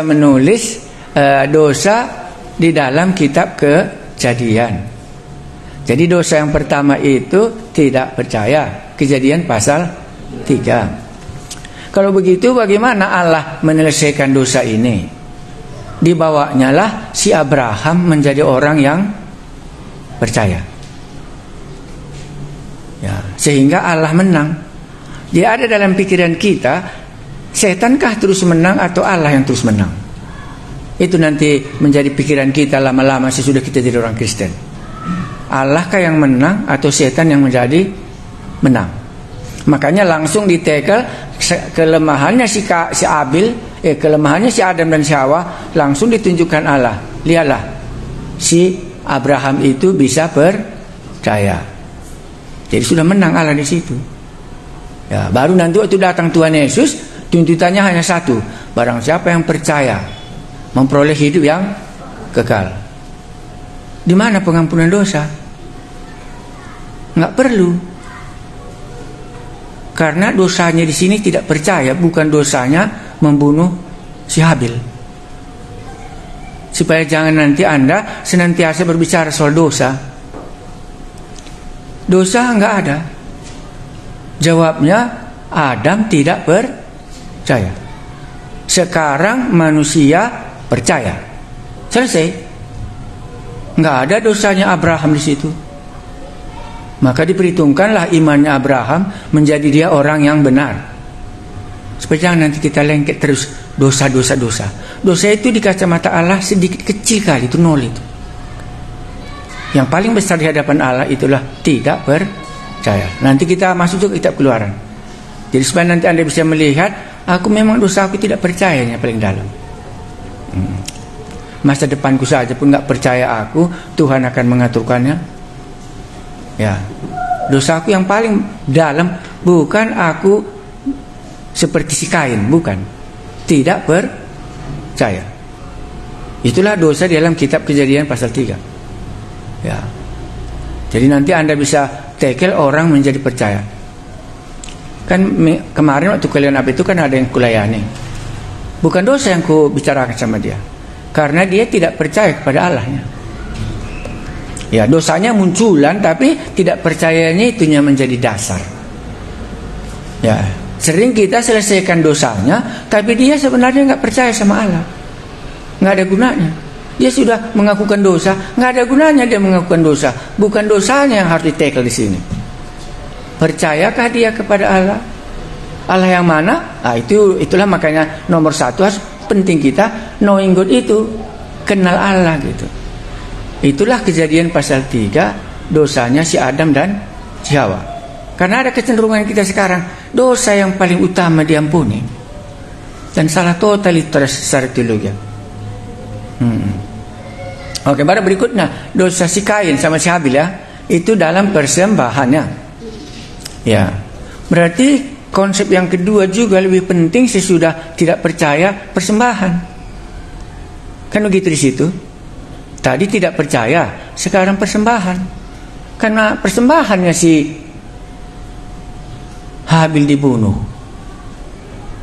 menulis dosa di dalam kitab Kejadian. Jadi dosa yang pertama itu tidak percaya. Kejadian pasal 3. Kalau begitu bagaimana Allah menyelesaikan dosa ini? Dibawanya lah si Abraham menjadi orang yang percaya. Ya, sehingga Allah menang. Dia ada dalam pikiran kita, setankah terus menang atau Allah yang terus menang? Itu nanti menjadi pikiran kita lama-lama sesudah kita jadi orang Kristen. Allahkah yang menang atau setan yang menjadi menang? Makanya langsung ditekel kelemahannya si kelemahannya si Adam dan si Hawa, langsung ditunjukkan Allah. Lihatlah, si Abraham itu bisa percaya. Jadi sudah menang Allah di situ. Ya, baru nanti waktu datang Tuhan Yesus, tuntutannya hanya satu: barang siapa yang percaya memperoleh hidup yang kekal. Di mana pengampunan dosa? Nggak perlu. Karena dosanya di sini tidak percaya, bukan dosanya membunuh si Habil. Supaya jangan nanti Anda senantiasa berbicara soal dosa. Dosa nggak ada. Jawabnya Adam tidak percaya. Sekarang manusia percaya. Selesai. Nggak ada dosanya Abraham di situ. Maka diperhitungkanlah imannya Abraham menjadi dia orang yang benar. Supaya jangan nanti kita lengket terus dosa. Dosa itu di kacamata Allah sedikit kecil kali, itu nol itu. Yang paling besar di hadapan Allah itulah tidak percaya. Nanti kita masuk ke kitab Keluaran. Jadi supaya nanti Anda bisa melihat, aku memang dosa aku tidak percayanya paling dalam. Masa depanku saja pun nggak percaya aku, Tuhan akan mengaturkannya. Ya, dosaku yang paling dalam bukan aku seperti si Kain, bukan, tidak percaya. Itulah dosa di dalam kitab Kejadian pasal 3. Ya, jadi nanti Anda bisa tekel orang menjadi percaya. Kan kemarin waktu kalian apa itu kan ada yang kulayani, bukan dosa yang ku bicarakan sama dia, karena dia tidak percaya kepada Allahnya. Ya, dosanya munculan, tapi tidak percayanya itunya menjadi dasar. Ya, sering kita selesaikan dosanya, tapi dia sebenarnya nggak percaya sama Allah, nggak ada gunanya. Dia sudah mengakukan dosa, nggak ada gunanya dia mengakukan dosa. Bukan dosanya yang harus ditekel di sini. Percayakah dia kepada Allah? Allah yang mana? Nah, itulah makanya nomor satu harus penting kita knowing God itu, kenal Allah gitu. Itulah Kejadian pasal 3, dosanya si Adam dan si Hawa. Karena ada kecenderungan kita sekarang, dosa yang paling utama diampuni, dan salah total itu secara teologi. Oke, baru berikutnya dosa si Kain sama si Habil, ya, itu dalam persembahannya. Ya, berarti konsep yang kedua juga lebih penting sesudah tidak percaya persembahan. Kan begitu di situ. Tadi tidak percaya, sekarang persembahan. Karena persembahannya si Habil dibunuh.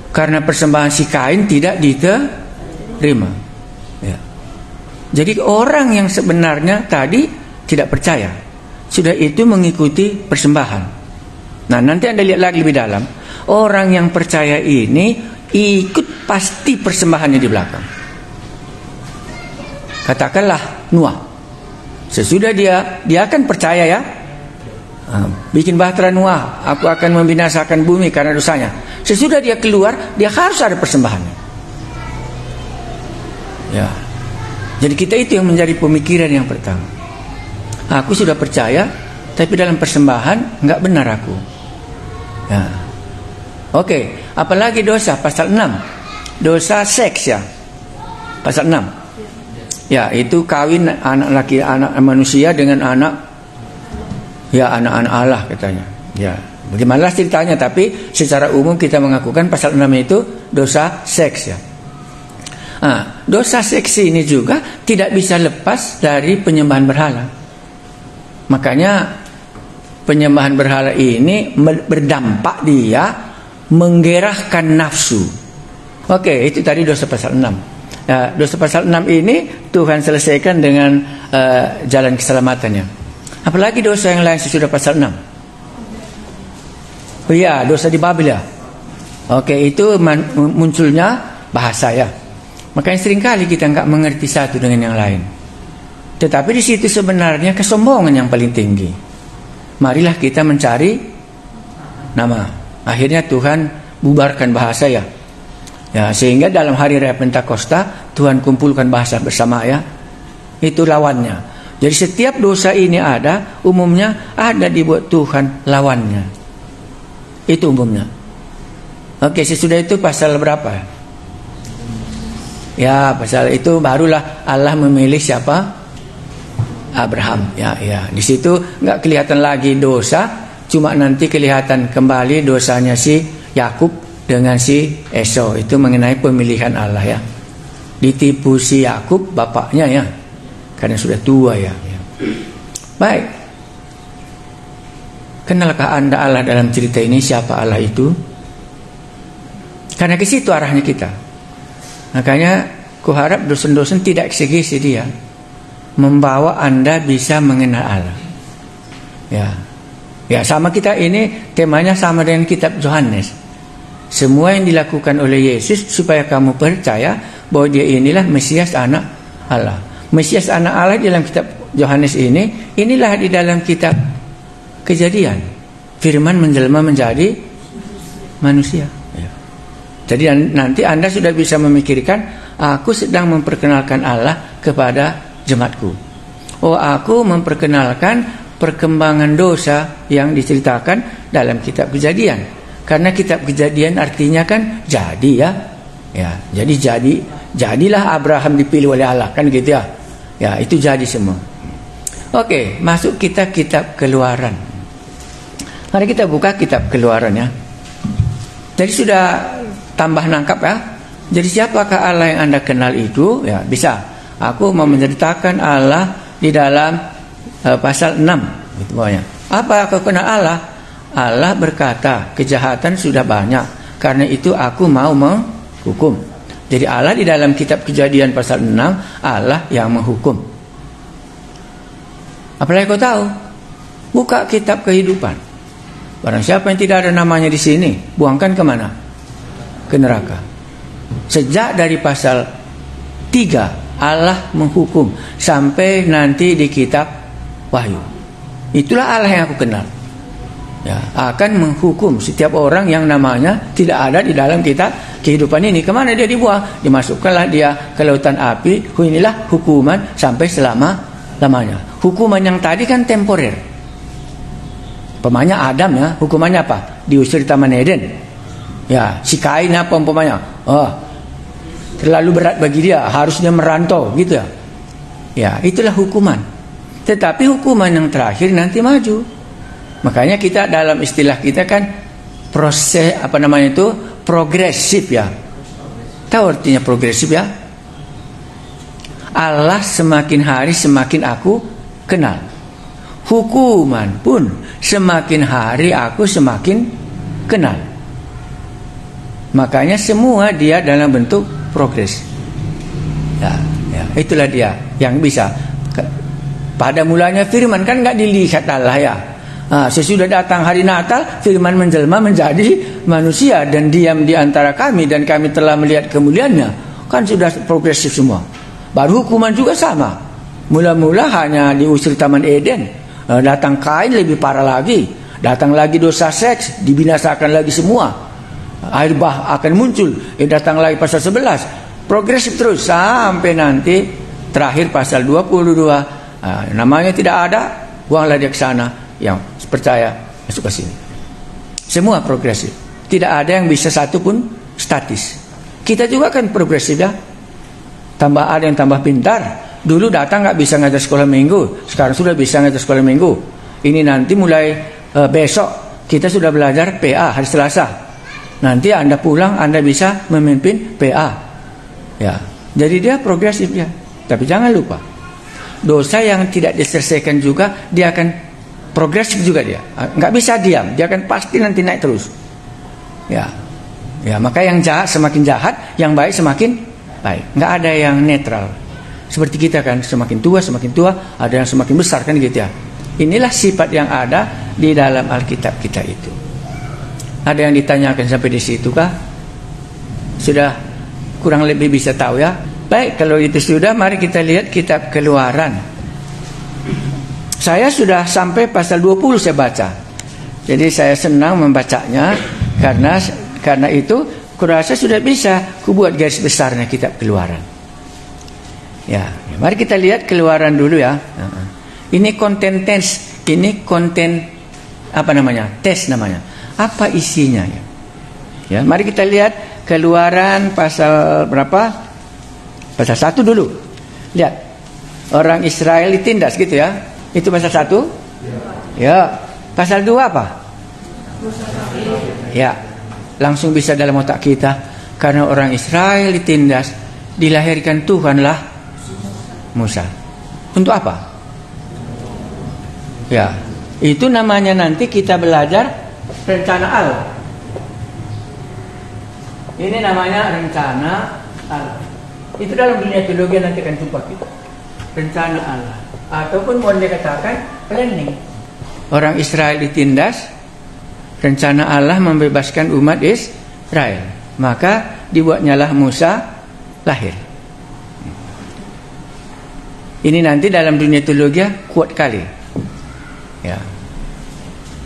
Karena persembahan si Kain tidak diterima. Ya. Jadi orang yang sebenarnya tadi tidak percaya, sudah itu mengikuti persembahan. Nah, nanti Anda lihat lagi lebih dalam. Orang yang percaya ini ikut pasti persembahannya di belakang. Katakanlah Noah, sesudah dia akan percaya, ya, bikin bahtera Noah, aku akan membinasakan bumi karena dosanya. Sesudah dia keluar, dia harus ada persembahannya. Ya, jadi kita itu yang menjadi pemikiran yang pertama. Aku sudah percaya, tapi dalam persembahan nggak benar aku. Ya, oke. Apalagi dosa pasal 6, dosa seks, ya, pasal 6. Ya, itu kawin anak laki anak manusia dengan anak Allah katanya. Ya, bagaimana ceritanya, tapi secara umum kita mengakukan pasal 6 itu dosa seks, ya. Dosa seks ini juga tidak bisa lepas dari penyembahan berhala. Makanya penyembahan berhala ini berdampak dia menggerahkan nafsu. Oke, itu tadi dosa pasal 6. Dosa pasal 6 ini Tuhan selesaikan dengan jalan keselamatannya. Apalagi dosa yang lain sesudah pasal 6. Oh iya, dosa di Babel ya. Oke, itu munculnya bahasa ya. Makanya seringkali kita nggak mengerti satu dengan yang lain. Tetapi di situ sebenarnya kesombongan yang paling tinggi. Marilah kita mencari nama. Akhirnya Tuhan bubarkan bahasa ya. Ya, sehingga dalam hari raya Pentakosta Tuhan kumpulkan bahasa bersama ya. Itu lawannya. Jadi setiap dosa ini ada, umumnya ada dibuat Tuhan lawannya. Itu umumnya. Oke, sesudah itu pasal berapa? Ya, pasal itu barulah Allah memilih siapa? Abraham. Ya. Di situ nggak kelihatan lagi dosa, cuma nanti kelihatan kembali dosanya si Yakub dengan si Esau. Itu mengenai pemilihan Allah ya. Ditipu si Yakub bapaknya ya, karena sudah tua ya. Baik, kenalkah Anda Allah dalam cerita ini? Siapa Allah itu? Karena ke situ arahnya kita. Makanya kuharap dosen-dosen tidak eksegesi dia, membawa Anda bisa mengenal Allah. Ya, sama kita ini temanya sama dengan kitab Yohanes. Semua yang dilakukan oleh Yesus supaya kamu percaya bahwa dia inilah Mesias anak Allah. Mesias anak Allah di dalam kitab Yohanes ini, inilah di dalam kitab Kejadian. Firman menjelma menjadi manusia. Ya. Jadi nanti Anda sudah bisa memikirkan, aku sedang memperkenalkan Allah kepada jemaatku. Oh, aku memperkenalkan perkembangan dosa yang diceritakan dalam kitab Kejadian. Karena kitab Kejadian artinya kan jadi ya. Ya, jadi jadilah Abraham dipilih oleh Allah kan gitu ya. Ya, itu jadi semua. Oke, masuk kita kitab Keluaran. Mari kita buka kitab Keluaran ya. Jadi sudah tambah nangkap ya. Jadi siapakah Allah yang Anda kenal itu? Ya, bisa. Aku mau menceritakan Allah di dalam pasal 6 gitu pokoknya. Apa aku kenal Allah? Allah berkata, kejahatan sudah banyak, karena itu aku mau menghukum. Jadi Allah di dalam kitab Kejadian pasal 6, Allah yang menghukum. Apalagi kau tahu? Buka kitab Kehidupan. Barang siapa yang tidak ada namanya di sini, buangkan kemana? Ke neraka. Sejak dari pasal 3, Allah menghukum sampai nanti di kitab Wahyu. Itulah Allah yang aku kenal. Ya, akan menghukum setiap orang yang namanya tidak ada di dalam kitab Kehidupan ini. Kemana dia dibuang? Dimasukkanlah dia ke lautan api. Inilah hukuman sampai selama-lamanya. Hukuman yang tadi kan temporer. Umpamanya Adam ya, hukumannya apa? Diusir Taman Eden. Ya, si Kain apa umpamanya? Oh, terlalu berat bagi dia, harusnya merantau gitu ya. Ya, itulah hukuman. Tetapi hukuman yang terakhir nanti maju. Makanya kita dalam istilah kita kan proses progresif ya. Tahu artinya progresif ya? Allah semakin hari semakin aku kenal. Hukuman pun semakin hari aku semakin kenal. Makanya semua dia dalam bentuk progres. Ya, itulah dia yang bisa. Pada mulanya firman kan nggak dilihat Allah ya. Sesudah datang hari Natal, firman menjelma menjadi manusia dan diam di antara kami, dan kami telah melihat kemuliaannya. Kan sudah progresif semua. Baru hukuman juga sama. Mula-mula hanya diusir Taman Eden. Datang Kain lebih parah lagi. Datang lagi dosa seks, dibinasakan lagi semua. Air bah akan muncul. Datang lagi pasal 11. Progresif terus sampai nanti terakhir pasal 22. Namanya tidak ada, buanglah dia ke sana. Yang percaya masuk ke sini. Semua progresif. Tidak ada yang bisa satu pun statis. Kita juga kan progresif ya. Tambah ada yang tambah pintar. Dulu datang nggak bisa ngajar sekolah minggu, sekarang sudah bisa ngajar sekolah minggu. Ini nanti mulai besok kita sudah belajar PA hari Selasa. Nanti Anda pulang Anda bisa memimpin PA. Ya. Jadi dia progresif ya. Tapi jangan lupa, dosa yang tidak diselesaikan juga dia akan progresif juga dia. Nggak bisa diam, dia akan pasti nanti naik terus. Ya, maka yang jahat semakin jahat, yang baik semakin baik. Nggak ada yang netral. Seperti kita kan, semakin tua, ada yang semakin besar kan gitu ya. Inilah sifat yang ada di dalam Alkitab kita itu. Ada yang ditanyakan sampai di situ kah? Sudah kurang lebih bisa tahu ya. Baik, kalau itu sudah, mari kita lihat kitab Keluaran. Saya sudah sampai pasal 20 saya baca. Jadi saya senang membacanya karena itu kurasa sudah bisa kubuat garis besarnya kitab Keluaran. Ya, mari kita lihat Keluaran dulu ya. Ini konten tes, ini konten apa namanya? Tes namanya. Apa isinya ya? Ya, mari kita lihat Keluaran pasal berapa? Pasal 1 dulu. Lihat. Orang Israel ditindas gitu ya. Itu pasal 1? Ya. Pasal 2 apa? Ya. Langsung bisa dalam otak kita, karena orang Israel ditindas, dilahirkan Tuhanlah Musa. Untuk apa? Ya, itu namanya nanti kita belajar rencana Allah. Ini namanya rencana Allah. Itu dalam dunia teologi nanti akan jumpa kita. Rencana Allah, ataupun mau dikatakan planning. Orang Israel ditindas, rencana Allah membebaskan umat Israel. Maka dibuatnyalah Musa lahir. Ini nanti dalam dunia teologi kuat kali. Ya.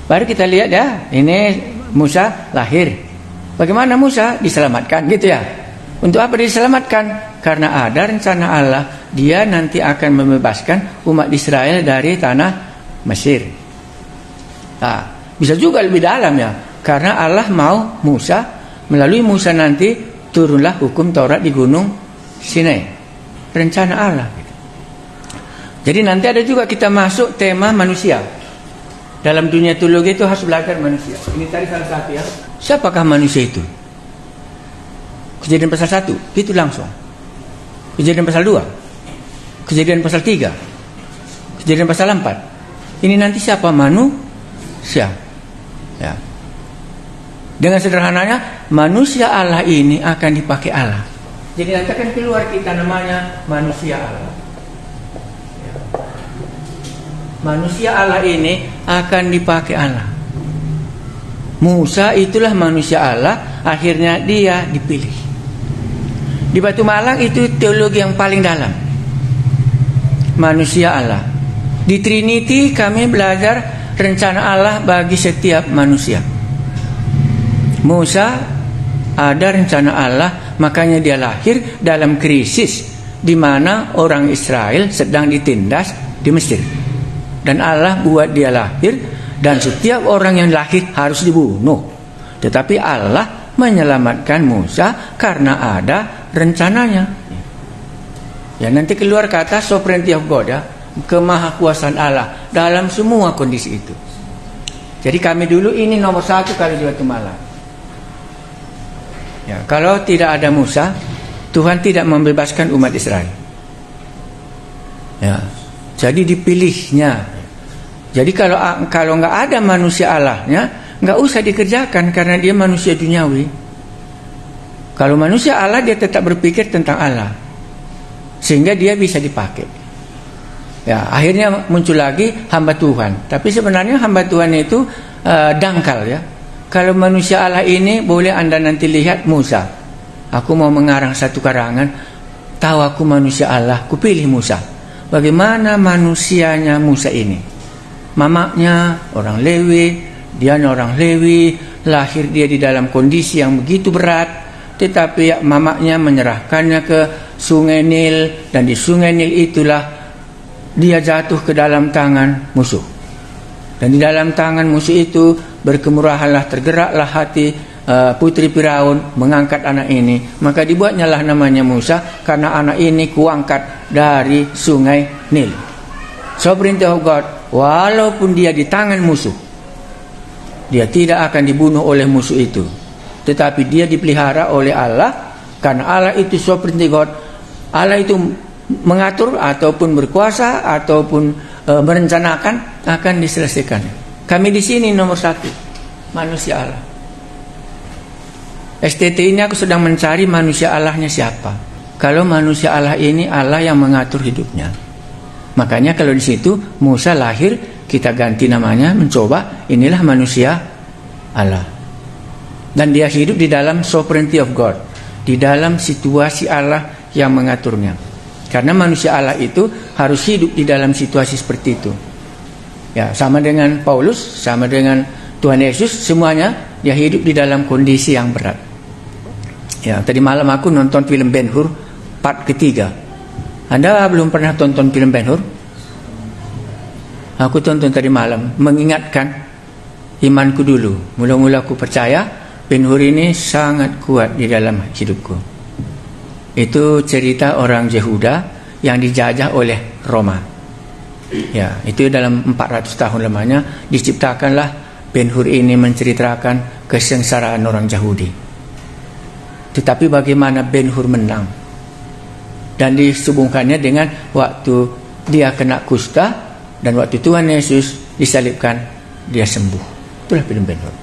Baru kita lihat ya, ini Musa lahir. Bagaimana Musa diselamatkan gitu ya? Untuk apa diselamatkan? Karena ada rencana Allah, dia nanti akan membebaskan umat Israel dari tanah Mesir. Nah, bisa juga lebih dalam ya, karena Allah mau Musa, melalui Musa nanti turunlah hukum Taurat di Gunung Sinai. Rencana Allah. Jadi nanti ada juga kita masuk tema manusia. Dalam dunia teologi itu harus belajar manusia. Ini tadi salah satu ya. Siapakah manusia itu? Kejadian pasal 1, itu langsung. Kejadian pasal 2, Kejadian pasal 3, Kejadian pasal 4. Ini nanti siapa manusia? Ya. Dengan sederhananya, manusia Allah ini akan dipakai Allah. Jadi nanti akan keluar kita namanya manusia Allah. Manusia Allah ini akan dipakai Allah. Musa itulah manusia Allah, akhirnya dia dipilih. Di Batu Malang itu teologi yang paling dalam. Manusia Allah. Di Trinity kami belajar rencana Allah bagi setiap manusia. Musa ada rencana Allah, makanya dia lahir dalam krisis di mana orang Israel sedang ditindas di Mesir. Dan Allah buat dia lahir, dan setiap orang yang lahir harus dibunuh. Tetapi Allah menyelamatkan Musa karena ada rencananya. Ya, nanti keluar kata sovereignty of God ya, kemahakuasaan Allah dalam semua kondisi itu. Jadi kami dulu ini nomor 1 kali di Batu Malang. Ya, kalau tidak ada Musa, Tuhan tidak membebaskan umat Israel. Ya, jadi dipilihnya. Jadi kalau nggak ada manusia Allahnya, nggak usah dikerjakan karena dia manusia duniawi. Kalau manusia Allah, dia tetap berpikir tentang Allah, sehingga dia bisa dipakai. Ya, akhirnya muncul lagi hamba Tuhan. Tapi sebenarnya hamba Tuhan itu dangkal ya. Kalau manusia Allah ini, boleh Anda nanti lihat Musa. Aku mau mengarang satu karangan, tahu aku manusia Allah, ku pilih Musa. Bagaimana manusianya Musa ini? Mamanya orang Lewi, dia orang Lewi, lahir dia di dalam kondisi yang begitu berat, tetapi mamanya menyerahkannya ke Sungai Nil, dan di Sungai Nil itulah dia jatuh ke dalam tangan musuh. Dan di dalam tangan musuh itu berkemurahanlah, tergeraklah hati putri Firaun mengangkat anak ini. Maka dibuatnya lah namanya Musa, karena anak ini kuangkat dari Sungai Nil. Sovereignty of God, walaupun dia di tangan musuh, dia tidak akan dibunuh oleh musuh itu, tetapi dia dipelihara oleh Allah, karena Allah itu sovereignty God. Allah itu mengatur ataupun berkuasa ataupun merencanakan, akan diselesaikan. Kami di sini nomor 1 manusia Allah. STT ini aku sedang mencari manusia Allahnya siapa. kalau manusia Allah ini Allah yang mengatur hidupnya. Makanya kalau di situ Musa lahir, kita ganti namanya, mencoba, inilah manusia Allah. Dan dia hidup di dalam sovereignty of God, di dalam situasi Allah yang mengaturnya. Karena manusia Allah itu harus hidup di dalam situasi seperti itu. Ya, sama dengan Paulus, sama dengan Tuhan Yesus, semuanya dia hidup di dalam kondisi yang berat. Ya, tadi malam aku nonton film Ben-Hur part ketiga. Anda belum pernah tonton film Ben-Hur? Aku tonton tadi malam, mengingatkan imanku dulu. Mula-mula aku percaya Ben-Hur ini sangat kuat di dalam hidupku. Itu cerita orang Yehuda yang dijajah oleh Roma. Ya, itu dalam 400 tahun lamanya diciptakanlah Ben-Hur ini, menceritakan kesengsaraan orang Yahudi. Tetapi bagaimana Ben-Hur menang? Dan disambungkannya dengan waktu dia kena kusta dan waktu Tuhan Yesus disalibkan, dia sembuh. Itulah film Ben-Hur.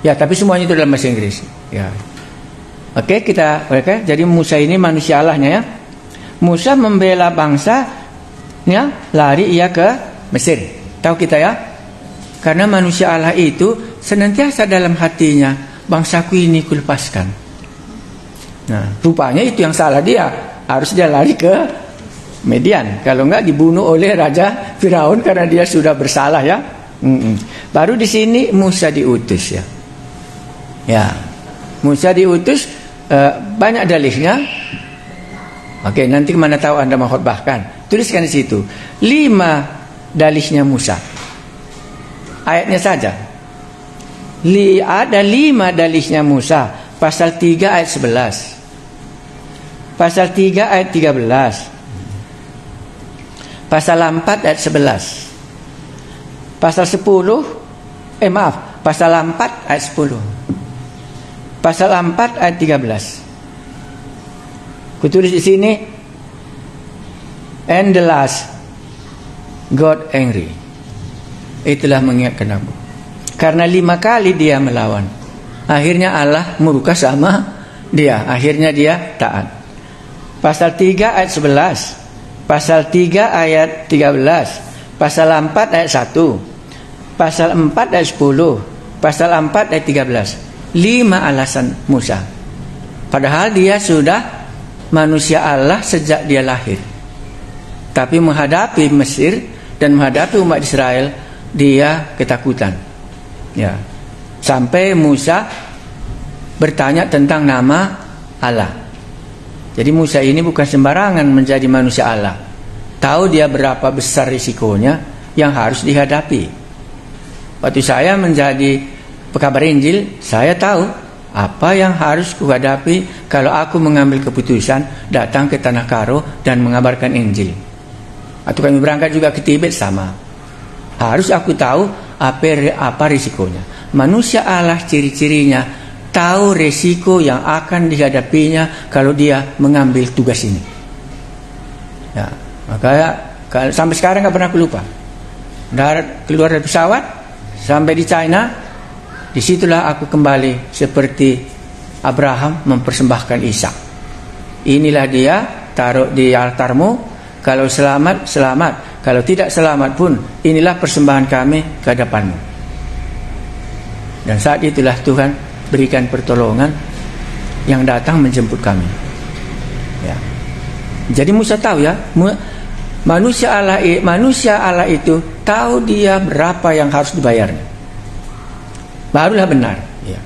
Ya, tapi semuanya itu dalam bahasa Inggris. Ya. Oke, jadi Musa ini manusia Allahnya ya. Musa membela bangsanya, lari ia ke Mesir. Tahu kita ya? Karena manusia Allah itu senantiasa dalam hatinya, bangsaku ini kulepaskan. Nah, rupanya itu yang salah dia. Harus dia lari ke Midian. Kalau enggak dibunuh oleh Raja Firaun karena dia sudah bersalah ya. Baru di sini Musa diutus ya. Ya, Musa diutus, banyak dalihnya. Oke, nanti mana tahu Anda mau khotbahkan, tuliskan di situ 5 dalihnya Musa. Ayatnya saja. Ada 5 dalihnya Musa. Pasal 3 ayat 11. Pasal 3 ayat 13. Pasal 4 ayat 11. Pasal 10, Pasal 4 ayat 10. Pasal 4 ayat 13. Kutulis di sini, and the last God angry. Itulah mengingatkan aku. Karena 5 kali dia melawan, akhirnya Allah murka sama dia. Akhirnya dia taat. Pasal 3 ayat 11, Pasal 3 ayat 13, Pasal 4 ayat 1, Pasal 4 ayat 10, Pasal 4 ayat 13. 5 alasan Musa. Padahal dia sudah manusia Allah sejak dia lahir. Tapi menghadapi Mesir dan menghadapi umat Israel, dia ketakutan. Ya. Sampai Musa bertanya tentang nama Allah. Jadi Musa ini bukan sembarangan menjadi manusia Allah. Tahu dia berapa besar risikonya yang harus dihadapi. Waktu saya menjadi pekabar Injil, saya tahu apa yang harus kuhadapi kalau aku mengambil keputusan datang ke Tanah Karo dan mengabarkan Injil. Atau kami berangkat juga ke Tibet sama. Harus aku tahu apa risikonya. Manusia Allah ciri-cirinya tahu resiko yang akan dihadapinya kalau dia mengambil tugas ini. Ya, makanya sampai sekarang nggak pernah aku lupa. Keluar dari pesawat sampai di China, disitulah aku kembali seperti Abraham mempersembahkan Ishak. Inilah dia, taruh di altarmu. Kalau selamat, selamat. Kalau tidak selamat pun, inilah persembahan kami ke hadapanmu. Dan saat itulah Tuhan berikan pertolongan yang datang menjemput kami. Ya. Jadi Musa tahu ya, manusia Allah itu tahu dia berapa yang harus dibayarnya. Barulah benar. Ya.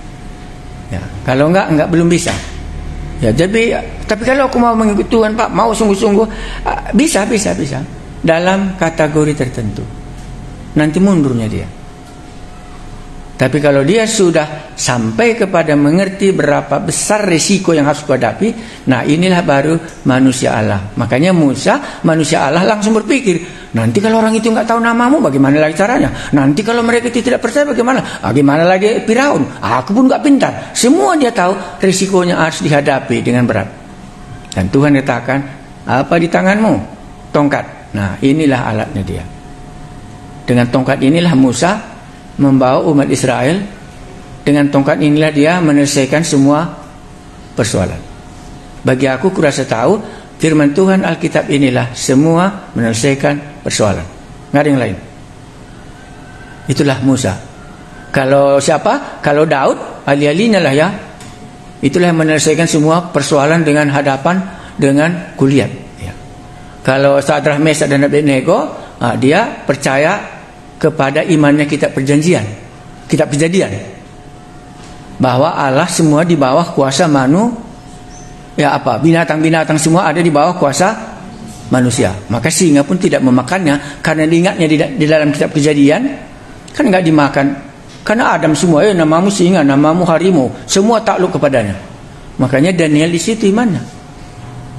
Ya. Kalau enggak belum bisa. Ya, tapi kalau aku mau mengikut Tuhan, Pak, mau sungguh-sungguh, bisa. Dalam kategori tertentu. Nanti mundurnya dia. Tapi kalau dia sudah sampai kepada mengerti berapa besar risiko yang harus dihadapi, nah inilah baru manusia Allah. Makanya Musa, manusia Allah, langsung berpikir, nanti kalau orang itu nggak tahu namamu, bagaimana lagi caranya? Nanti kalau mereka itu tidak percaya, bagaimana? Bagaimana lagi Firaun? Aku pun nggak pintar. Semua dia tahu risikonya harus dihadapi dengan berat. Dan Tuhan katakan, apa di tanganmu? Tongkat. Nah, inilah alatnya dia. Dengan tongkat inilah Musa membawa umat Israel. Dengan tongkat inilah dia menyelesaikan semua persoalan. Bagi aku kurasa tahu firman Tuhan Alkitab inilah semua menyelesaikan persoalan. Nggak ada yang lain. Itulah Musa. Kalau siapa? Kalau Daud, ahli-ahlinya lah ya. Itulah yang menyelesaikan semua persoalan dengan hadapan, dengan kuliah. Ya. Kalau Sadrah, Mesak dan Abednego, dia percaya kepada imannya kitab perjanjian, kitab kejadian, bahwa Allah semua di bawah kuasa binatang-binatang semua ada di bawah kuasa manusia. Maka singa pun tidak memakannya karena diingatnya di dalam kitab kejadian kan nggak dimakan. Karena Adam semua, namamu singa, namamu harimau, semua takluk kepadanya. Makanya Daniel di situ imannya.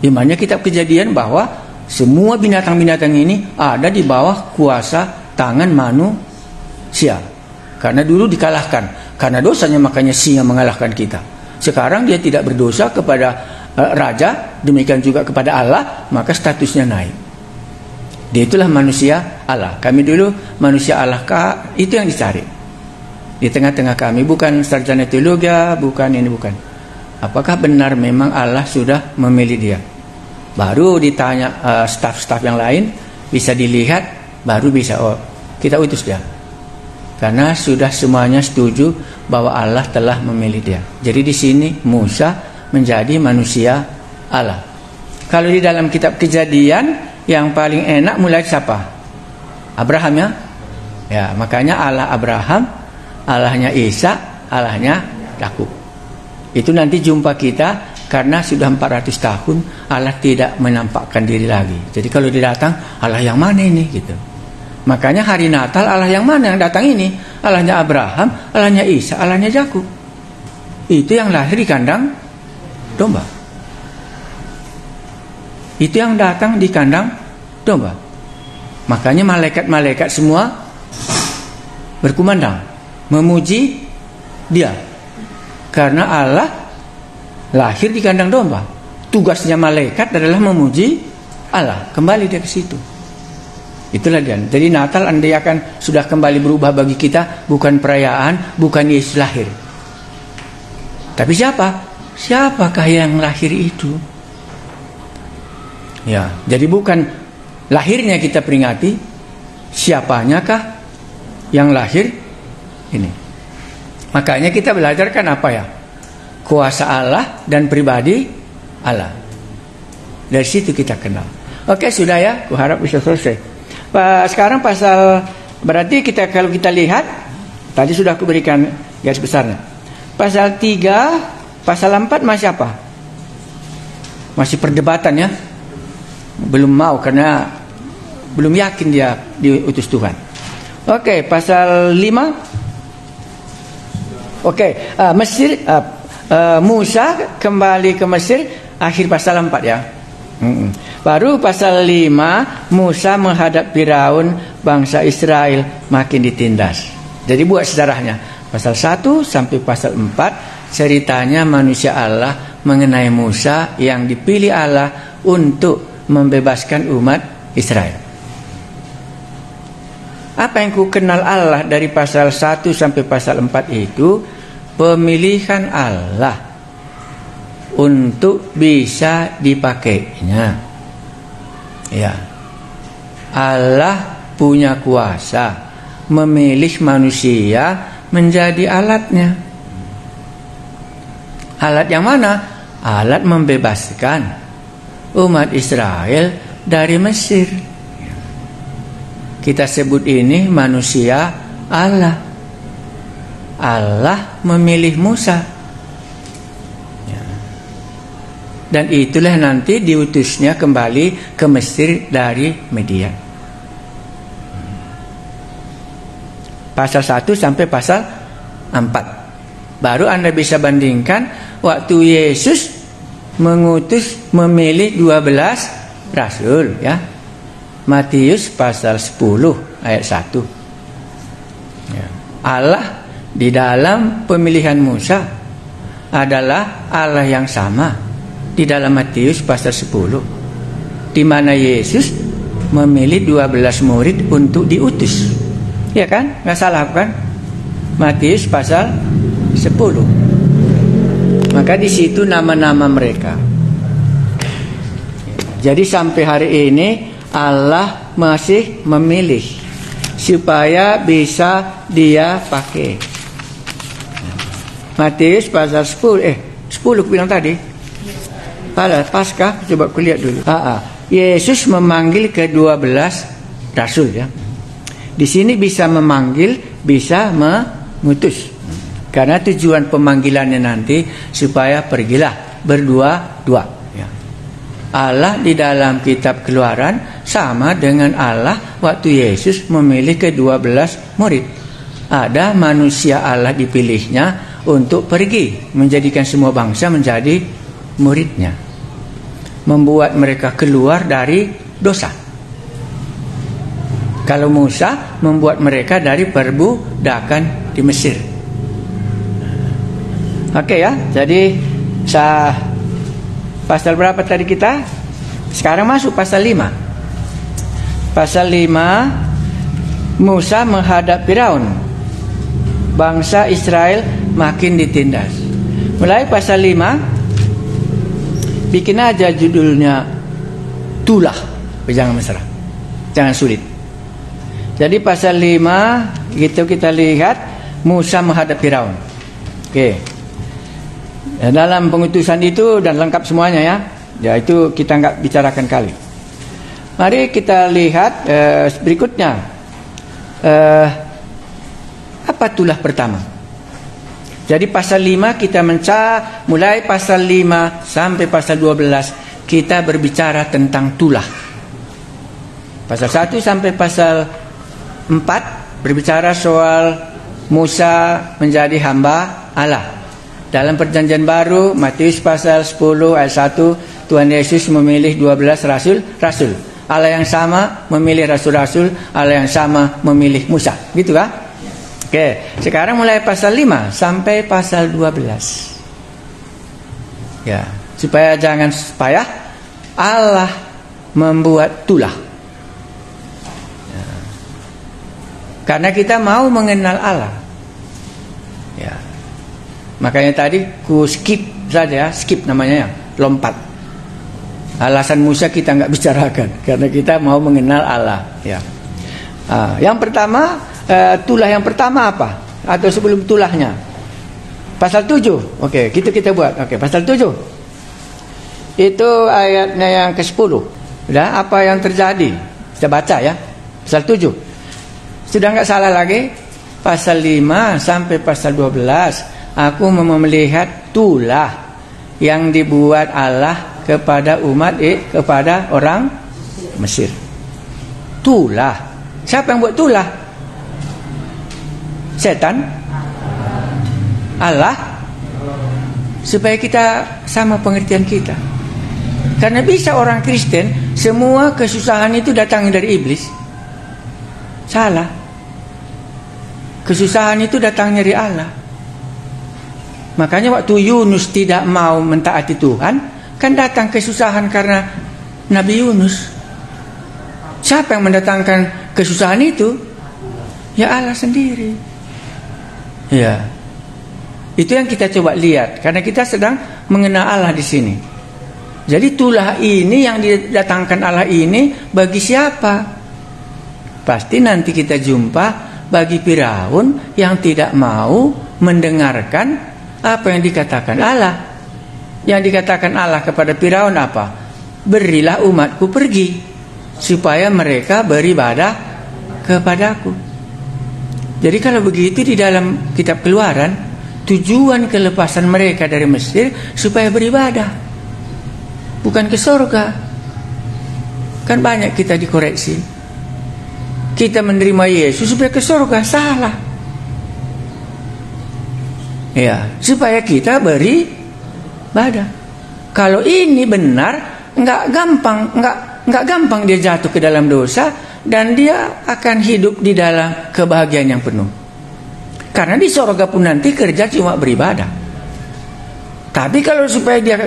Imannya kitab kejadian bahwa semua binatang-binatang ini ada di bawah kuasa tangan manusia. Karena dulu dikalahkan. Karena dosanya makanya singa mengalahkan kita. Sekarang dia tidak berdosa kepada raja, demikian juga kepada Allah, maka statusnya naik. Dia itulah manusia Allah. Kami dulu manusia Allah, itu yang dicari. Di tengah-tengah kami bukan sarjana teologi, bukan. Apakah benar memang Allah sudah memilih dia? Baru ditanya staf-staf yang lain, bisa dilihat, baru bisa kita utus dia. Karena sudah semuanya setuju bahwa Allah telah memilih dia. Jadi di sini Musa menjadi manusia Allah. Kalau di dalam kitab Kejadian yang paling enak mulai siapa? Abraham ya. Ya, makanya Allah Abraham, Allahnya Isa, Allahnya Yakub. Itu nanti jumpa kita karena sudah 400 tahun Allah tidak menampakkan diri lagi. Jadi kalau dia datang, Allah yang mana ini gitu. Makanya hari Natal Allah yang mana yang datang ini? Allahnya Abraham, Allahnya Isa, Allahnya Yakub. Itu yang lahir di kandang domba. Itu yang datang di kandang domba. Makanya malaikat-malaikat semua berkumandang, memuji dia. Karena Allah lahir di kandang domba. Tugasnya malaikat adalah memuji Allah. Kembali dia ke situ. Itulah dia. Jadi Natal andai akan sudah kembali berubah bagi kita, bukan perayaan, bukan Yesus lahir. Tapi siapa? Siapakah yang lahir itu? Ya, jadi bukan lahirnya kita peringati, siapanyakah yang lahir ini. Makanya kita belajarkan apa ya? Kuasa Allah dan pribadi Allah. Dari situ kita kenal. Oke, sudah ya, kuharap bisa selesai. Sekarang pasal, berarti kalau kita lihat tadi sudah aku berikan garis besarnya. Pasal 3, pasal 4 masih apa? Masih perdebatan ya. Belum mau karena belum yakin dia diutus Tuhan. Oke, pasal 5. Oke, Mesir, Musa kembali ke Mesir, akhir pasal 4 ya. Baru pasal 5, Musa menghadap Firaun, bangsa Israel makin ditindas. Jadi buat sejarahnya. Pasal 1 sampai pasal 4 ceritanya manusia Allah mengenai Musa yang dipilih Allah untuk membebaskan umat Israel. Apa yang ku kenal Allah dari pasal 1 sampai pasal 4 itu pemilihan Allah untuk bisa dipakainya. Ya. Allah punya kuasa memilih manusia menjadi alatnya. Alat yang mana? Alat membebaskan umat Israel dari Mesir. Kita sebut ini manusia Allah. Allah memilih Musa. Dan itulah nanti diutusnya kembali ke Mesir dari Midian. Pasal 1 sampai pasal 4. Baru Anda bisa bandingkan waktu Yesus memilih 12 rasul ya. Matius pasal 10 ayat 1. Ya. Allah di dalam pemilihan Musa adalah Allah yang sama. Di dalam Matius pasal 10, di mana Yesus memilih 12 murid untuk diutus. Ya kan? Nggak salah kan? Matius pasal 10. Maka di situ nama-nama mereka. Jadi sampai hari ini Allah masih memilih supaya bisa dia pakai. Matius pasal 10 bilang tadi. Pada Paskah coba kulihat dulu. Yesus memanggil ke-12 rasul ya. Di sini bisa memanggil, bisa mengutus. Karena tujuan pemanggilannya nanti supaya pergilah berdua-dua ya. Allah di dalam kitab Keluaran sama dengan Allah waktu Yesus memilih ke-12 murid. Ada manusia Allah dipilihnya untuk pergi menjadikan semua bangsa menjadi muridnya, membuat mereka keluar dari dosa. Kalau Musa membuat mereka dari perbudakan di Mesir. Oke ya, jadi pasal berapa tadi kita? Sekarang masuk pasal 5. Pasal 5, Musa menghadap Firaun. Bangsa Israel makin ditindas. Mulai pasal 5, bikin aja judulnya tulah, jangan mesra, jangan sulit. Jadi pasal 5 gitu kita lihat Musa menghadap Firaun. Oke. Dalam pengutusan itu dan lengkap semuanya ya. Ya itu kita nggak bicarakan kali. Mari kita lihat berikutnya. Apa tulah pertama? Jadi pasal 5 kita mulai pasal 5 sampai pasal 12 kita berbicara tentang tulah. Pasal 1 sampai pasal 4 berbicara soal Musa menjadi hamba Allah. Dalam perjanjian baru Matius pasal 10 ayat 1, Tuhan Yesus memilih 12 rasul. Allah yang sama memilih rasul-rasul, Allah yang sama memilih Musa. Gitu kan? Oke, sekarang mulai pasal 5 sampai pasal 12. Ya, supaya jangan payah, Allah membuat tulah. Ya. Karena kita mau mengenal Allah. Ya. Makanya tadi ku skip saja, skip namanya ya, lompat. Alasan Musa kita nggak bicarakan karena kita mau mengenal Allah. Ya. Yang pertama, tulah yang pertama apa? Atau sebelum tulahnya? Pasal 7. Oke, kita buat. Oke, pasal 7. Itu ayatnya yang ke-10. Sudah, apa yang terjadi? Kita baca ya. Pasal 7. Sudah nggak salah lagi? Pasal 5 sampai pasal 12. Aku melihat tulah yang dibuat Allah kepada kepada orang Mesir. Tulah. Siapa yang buat tulah? Setan? Allah? Supaya kita sama pengertian kita. Karena bisa orang Kristen semua kesusahan itu datang dari iblis. Salah. Kesusahan itu datangnya dari Allah. Makanya waktu Yunus tidak mau mentaati Tuhan, kan datang kesusahan karena Nabi Yunus. Siapa yang mendatangkan kesusahan itu? Ya Allah sendiri. Ya. Itu yang kita coba lihat karena kita sedang mengenal Allah di sini. Jadi tulah ini yang didatangkan Allah ini bagi siapa? Pasti nanti kita jumpa bagi Firaun yang tidak mau mendengarkan apa yang dikatakan Allah. Yang dikatakan Allah kepada Firaun apa? Berilah umatku pergi supaya mereka beribadah kepadaku. Jadi kalau begitu di dalam kitab Keluaran, tujuan kelepasan mereka dari Mesir supaya beribadah, bukan ke surga. Kan banyak kita dikoreksi. Kita menerima Yesus supaya ke surga, salah. Ya, supaya kita beribadah. Kalau ini benar, nggak gampang dia jatuh ke dalam dosa dan dia akan hidup di dalam kebahagiaan yang penuh. Karena di surga pun nanti kerja cuma beribadah. Tapi kalau supaya dia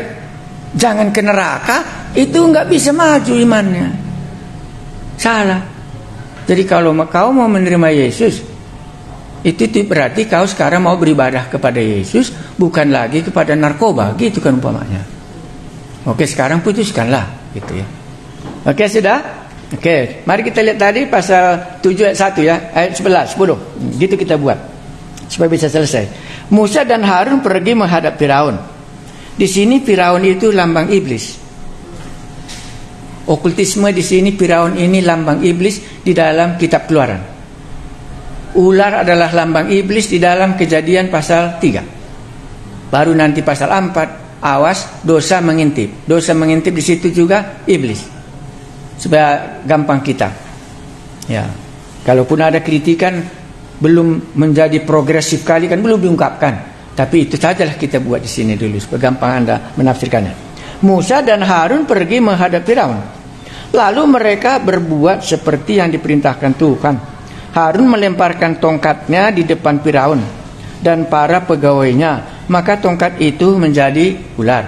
jangan ke neraka, itu nggak bisa maju imannya. Salah. Jadi kalau kau mau menerima Yesus, itu berarti kau sekarang mau beribadah kepada Yesus, bukan lagi kepada narkoba, gitu kan umpamanya. Oke, sekarang putuskanlah, gitu ya. Oke, sudah? Oke, mari kita lihat tadi pasal 7 ayat 1 ya, ayat 11, 10. Gitu kita buat supaya bisa selesai. Musa dan Harun pergi menghadap Firaun. Di sini Firaun itu lambang iblis. Okultisme di sini, Firaun ini lambang iblis di dalam kitab Keluaran. Ular adalah lambang iblis di dalam Kejadian pasal 3. Baru nanti pasal 4, awas dosa mengintip. Dosa mengintip di situ juga iblis. Supaya gampang kita. Ya. Kalaupun ada kritikan belum menjadi progresif kali kan belum diungkapkan. Tapi itu sajalah kita buat di sini dulu supaya gampang Anda menafsirkannya. Musa dan Harun pergi menghadap Firaun. Lalu mereka berbuat seperti yang diperintahkan Tuhan. Harun melemparkan tongkatnya di depan Firaun dan para pegawainya, maka tongkat itu menjadi ular.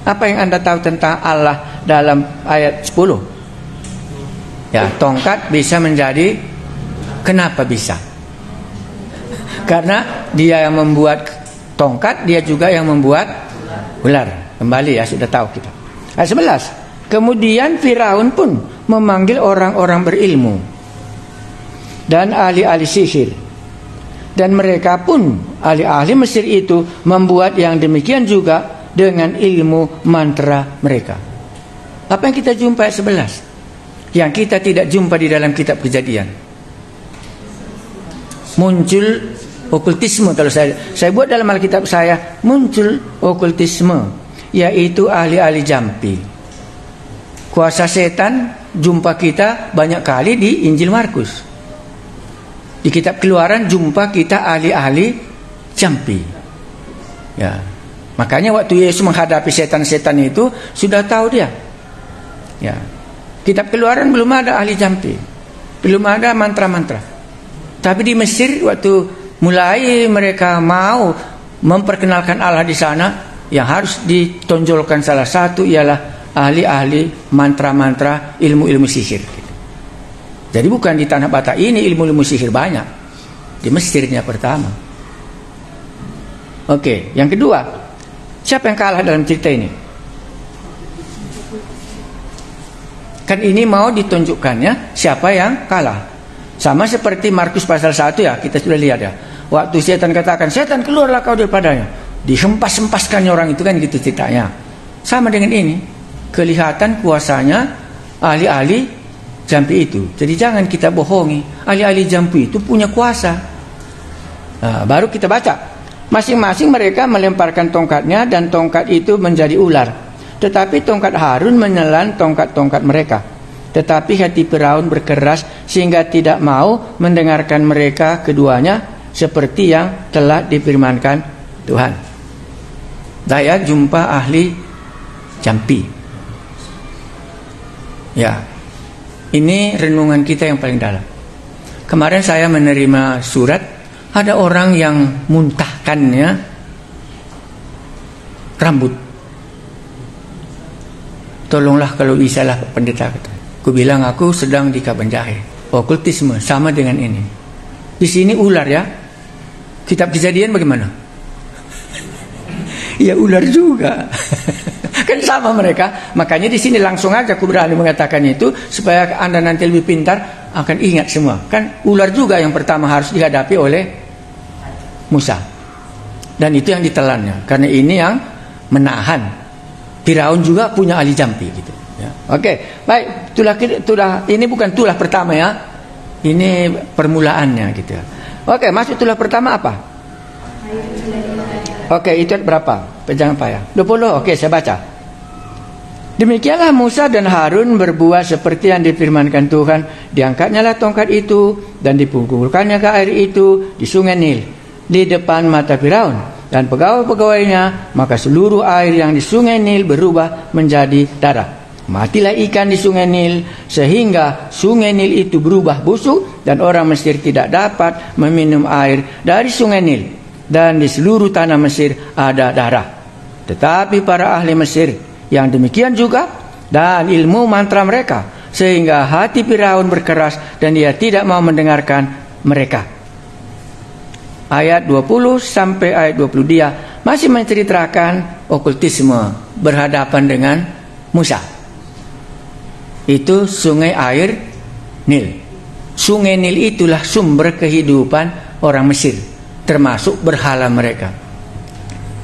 Apa yang Anda tahu tentang Allah dalam ayat 10? Ya, tongkat bisa menjadi, kenapa bisa? Karena dia yang membuat tongkat, dia juga yang membuat ular. Kembali ya, sudah tahu kita. Ayat 11. Kemudian Firaun pun memanggil orang-orang berilmu dan ahli-ahli sihir. Dan mereka pun, ahli-ahli Mesir itu, membuat yang demikian juga dengan ilmu mantra mereka. Apa yang kita jumpa ayat 11? Yang kita tidak jumpa di dalam kitab Kejadian. Muncul okultisme. Kalau saya buat dalam Alkitab saya, muncul okultisme, yaitu ahli-ahli jampi. Kuasa setan jumpa kita banyak kali di Injil Markus. Di kitab Keluaran jumpa kita ahli-ahli jampi. Ya. Makanya waktu Yesus menghadapi setan-setan itu sudah tahu dia. Ya. Kitab Keluaran belum ada ahli jampi. Belum ada mantra-mantra. Tapi di Mesir waktu mulai mereka mau memperkenalkan Allah di sana, yang harus ditonjolkan salah satu ialah ahli-ahli mantra-mantra, ilmu-ilmu sihir. Jadi bukan di Tanah Batak ini ilmu-ilmu sihir banyak. Di Mesirnya pertama. Oke, yang kedua, siapa yang kalah dalam cerita ini? Kan ini mau ditunjukkannya siapa yang kalah. Sama seperti Markus pasal 1 ya, kita sudah lihat ya. Waktu setan katakan, setan keluarlah kau daripadanya. Dihempas-hempaskannya orang itu kan gitu ceritanya. Sama dengan ini. Kelihatan kuasanya ahli-ahli jampi itu. Jadi jangan kita bohongi. Ahli-ahli jampi itu punya kuasa. Nah, baru kita baca. Masing-masing mereka melemparkan tongkatnya dan tongkat itu menjadi ular. Tetapi tongkat Harun menelan tongkat-tongkat mereka. Tetapi hati Firaun berkeras sehingga tidak mau mendengarkan mereka keduanya seperti yang telah difirmankan Tuhan. Saya jumpa ahli jampi. Ya, ini renungan kita yang paling dalam. Kemarin saya menerima surat, ada orang yang muntahkannya rambut. Tolonglah kalau bisa lah pendeta kata. Aku bilang aku sedang di Kabanjahe. Okultisme sama dengan ini. Di sini ular ya. Kitab Kejadian bagaimana? Ya ular juga. Kan sama mereka. Makanya di sini langsung aja aku berani mengatakan itu supaya Anda nanti lebih pintar akan ingat semua. Kan ular juga yang pertama harus dihadapi oleh Musa. Dan itu yang ditelannya. Karena ini yang menahan. Firaun juga punya ahli jampi gitu. Ya. Oke, baik. Tulah ini bukan tulah pertama ya. Ini permulaannya gitu. Oke, masuk tulah pertama apa? Oke, itu berapa? Jangan payah. 20. Oke, saya baca. Demikianlah Musa dan Harun berbuat seperti yang difirmankan Tuhan. Diangkatnya lah tongkat itu dan dipungkulkannya ke air itu di sungai Nil di depan mata Firaun dan pegawai-pegawainya, maka seluruh air yang di sungai Nil berubah menjadi darah. Matilah ikan di sungai Nil sehingga sungai Nil itu berubah busuk dan orang Mesir tidak dapat meminum air dari sungai Nil, dan di seluruh tanah Mesir ada darah. Tetapi para ahli Mesir yang demikian juga dan ilmu mantra mereka, sehingga hati Firaun berkeras dan dia tidak mau mendengarkan mereka. Ayat 20 sampai ayat 20 dia masih menceritakan okultisme berhadapan dengan Musa. Itu sungai air Nil. Sungai Nil itulah sumber kehidupan orang Mesir, termasuk berhala mereka.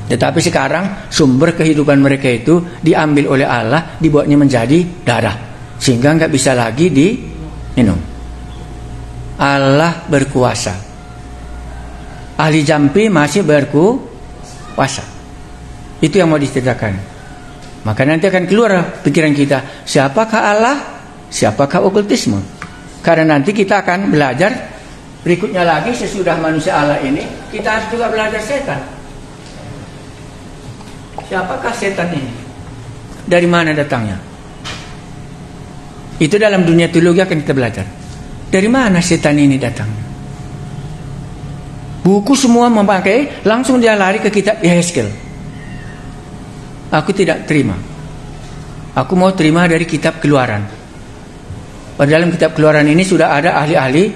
Tetapi sekarang sumber kehidupan mereka itu diambil oleh Allah, dibuatnya menjadi darah, sehingga nggak bisa lagi diminum. Allah berkuasa. Ahli jampi masih berkuasa. Itu yang mau diceritakan. Maka nanti akan keluar pikiran kita, siapakah Allah, siapakah okultisme. Karena nanti kita akan belajar berikutnya lagi, sesudah manusia Allah ini kita harus juga belajar setan. Siapakah setan ini? Dari mana datangnya? Itu dalam dunia teologi akan kita belajar. Dari mana setan ini datang? Buku semua memakai, langsung dia lari ke kitab Yehezkel. Aku tidak terima. Aku mau terima dari kitab Keluaran. Pada dalam kitab Keluaran ini sudah ada ahli-ahli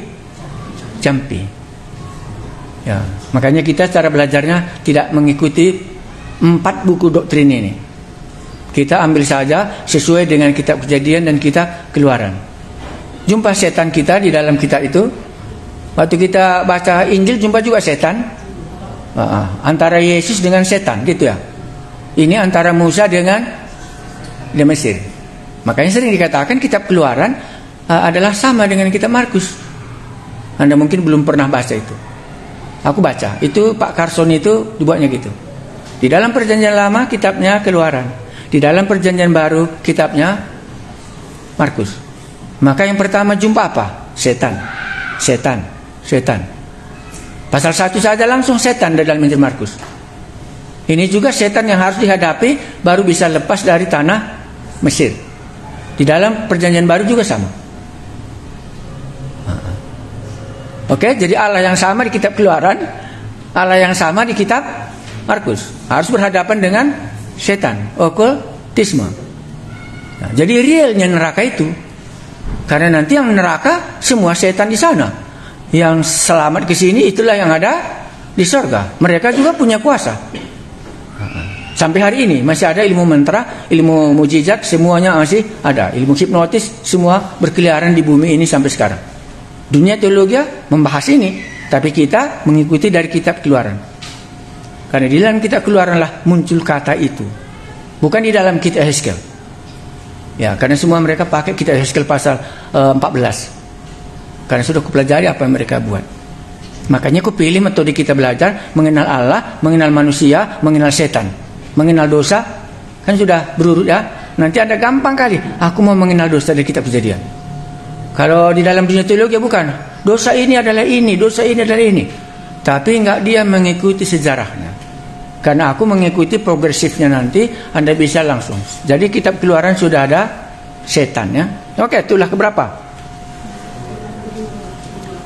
jampi. Ya, makanya kita cara belajarnya tidak mengikuti 4 buku doktrin ini. Kita ambil saja sesuai dengan kitab Kejadian dan kitab Keluaran. Jumpa setan kita di dalam kitab itu. Waktu kita baca Injil jumpa juga setan. Antara Yesus dengan setan, gitu ya. Ini antara Musa dengan di Mesir. Makanya sering dikatakan kitab Keluaran adalah sama dengan kitab Markus. Anda mungkin belum pernah baca itu. Aku baca. Itu Pak Carson itu dibuatnya gitu. Di dalam perjanjian lama kitabnya Keluaran, di dalam perjanjian baru kitabnya Markus. Maka yang pertama jumpa apa? Setan. Setan. Setan. Pasal 1 saja langsung setan di dalam Injil Markus. Ini juga setan yang harus dihadapi baru bisa lepas dari tanah Mesir. Di dalam perjanjian baru juga sama. Oke, jadi Allah yang sama di kitab Keluaran, Allah yang sama di kitab Markus. Harus berhadapan dengan setan, okultisme. Nah, jadi realnya neraka itu. Karena nanti yang neraka semua setan di sana. Yang selamat ke sini itulah yang ada di surga. Mereka juga punya kuasa. Sampai hari ini masih ada ilmu mantra, ilmu mujizat, semuanya masih ada. Ilmu hipnotis semua berkeliaran di bumi ini sampai sekarang. Dunia teologi membahas ini, tapi kita mengikuti dari kitab Keluaran. Karena di dalam kitab Keluaran lah muncul kata itu. Bukan di dalam kitab Yehezkel. Ya, karena semua mereka pakai kitab Yehezkel pasal 14. Karena sudah kupelajari apa yang mereka buat. Makanya aku pilih metode kita belajar mengenal Allah, mengenal manusia, mengenal setan, mengenal dosa. Kan sudah berurut ya. Nanti ada gampang kali. Aku mau mengenal dosa dari kitab Kejadian. Kalau di dalam dunia teologi bukan. Dosa ini adalah ini, dosa ini adalah ini. Tapi enggak dia mengikuti sejarahnya. Karena aku mengikuti progresifnya nanti, Anda bisa langsung. Jadi kitab Keluaran sudah ada setan ya. Oke, tulah keberapa?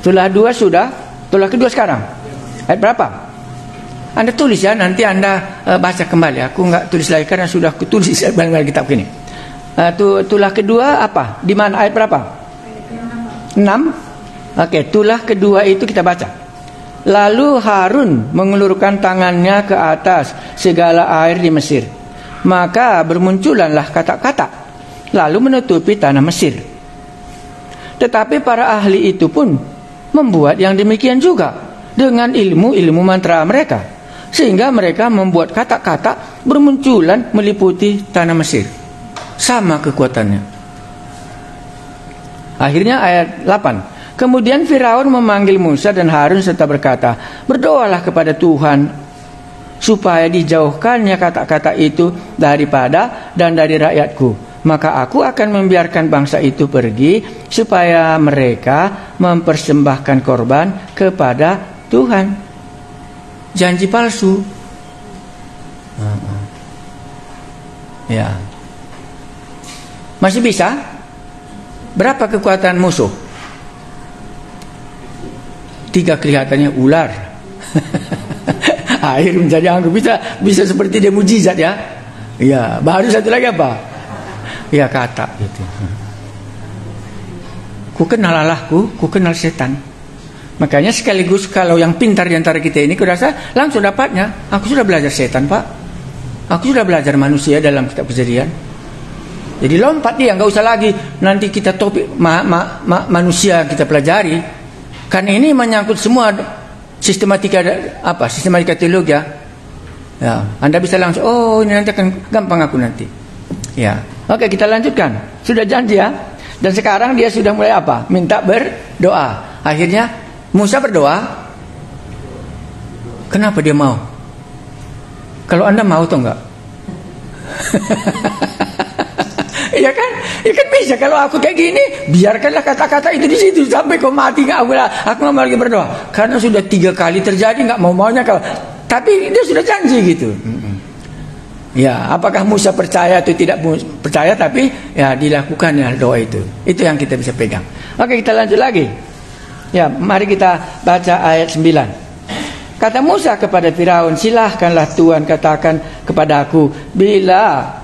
Tulah 2 sudah. Tulah kedua sekarang. Ayat berapa? Anda tulis ya, nanti Anda baca kembali. Aku enggak tulis lagi karena sudah aku tulis dalam kitab ini. Tulah kedua apa? Di mana ayat berapa? 6. Oke, tulah kedua itu kita baca. Lalu Harun mengelurkan tangannya ke atas segala air di Mesir. Maka bermunculanlah kata-kata, lalu menutupi tanah Mesir. Tetapi para ahli itu pun membuat yang demikian juga dengan ilmu-ilmu mantra mereka, sehingga mereka membuat kata-kata bermunculan meliputi tanah Mesir. Sama kekuatannya. Akhirnya ayat 8. Kemudian Firaun memanggil Musa dan Harun serta berkata, berdoalah kepada Tuhan supaya dijauhkannya kata-kata itu daripada dan dari rakyatku. Maka aku akan membiarkan bangsa itu pergi supaya mereka mempersembahkan korban kepada Tuhan. Janji palsu. Ya. Masih bisa? Berapa kekuatan musuh? 3 kelihatannya ular. Air menjadi anggur, bisa seperti dia mujizat ya. Ya, baru satu lagi apa? Ya, kata gitu. Ku kenal Allahku, ku kenal setan. Makanya sekaligus kalau yang pintar di antara kita ini kurasa langsung dapatnya. Aku sudah belajar setan, Pak. Aku sudah belajar manusia dalam kitab Kejadian. Jadi lompat dia, nggak usah lagi nanti kita topik manusia kita pelajari. Karena ini menyangkut semua sistematika teologi ya. Ya, Anda bisa langsung, oh ini nanti akan gampang aku nanti. Ya, oke kita lanjutkan. Sudah janji ya. Dan sekarang dia sudah mulai apa? Minta berdoa. Akhirnya Musa berdoa. Kenapa dia mau? Kalau Anda mau atau enggak? Ya kan bisa. Kalau aku kayak gini, biarkanlah kata-kata itu di situ sampai kau mati. Aku nggak mau lagi berdoa karena sudah 3 kali terjadi, nggak maunya kau. Tapi dia sudah janji gitu. Ya, apakah Musa percaya atau tidak percaya? Tapi ya dilakukan ya doa itu. Itu yang kita bisa pegang. Oke, kita lanjut lagi. Ya, mari kita baca ayat 9. Kata Musa kepada Firaun, silahkanlah Tuhan katakan kepadaku bila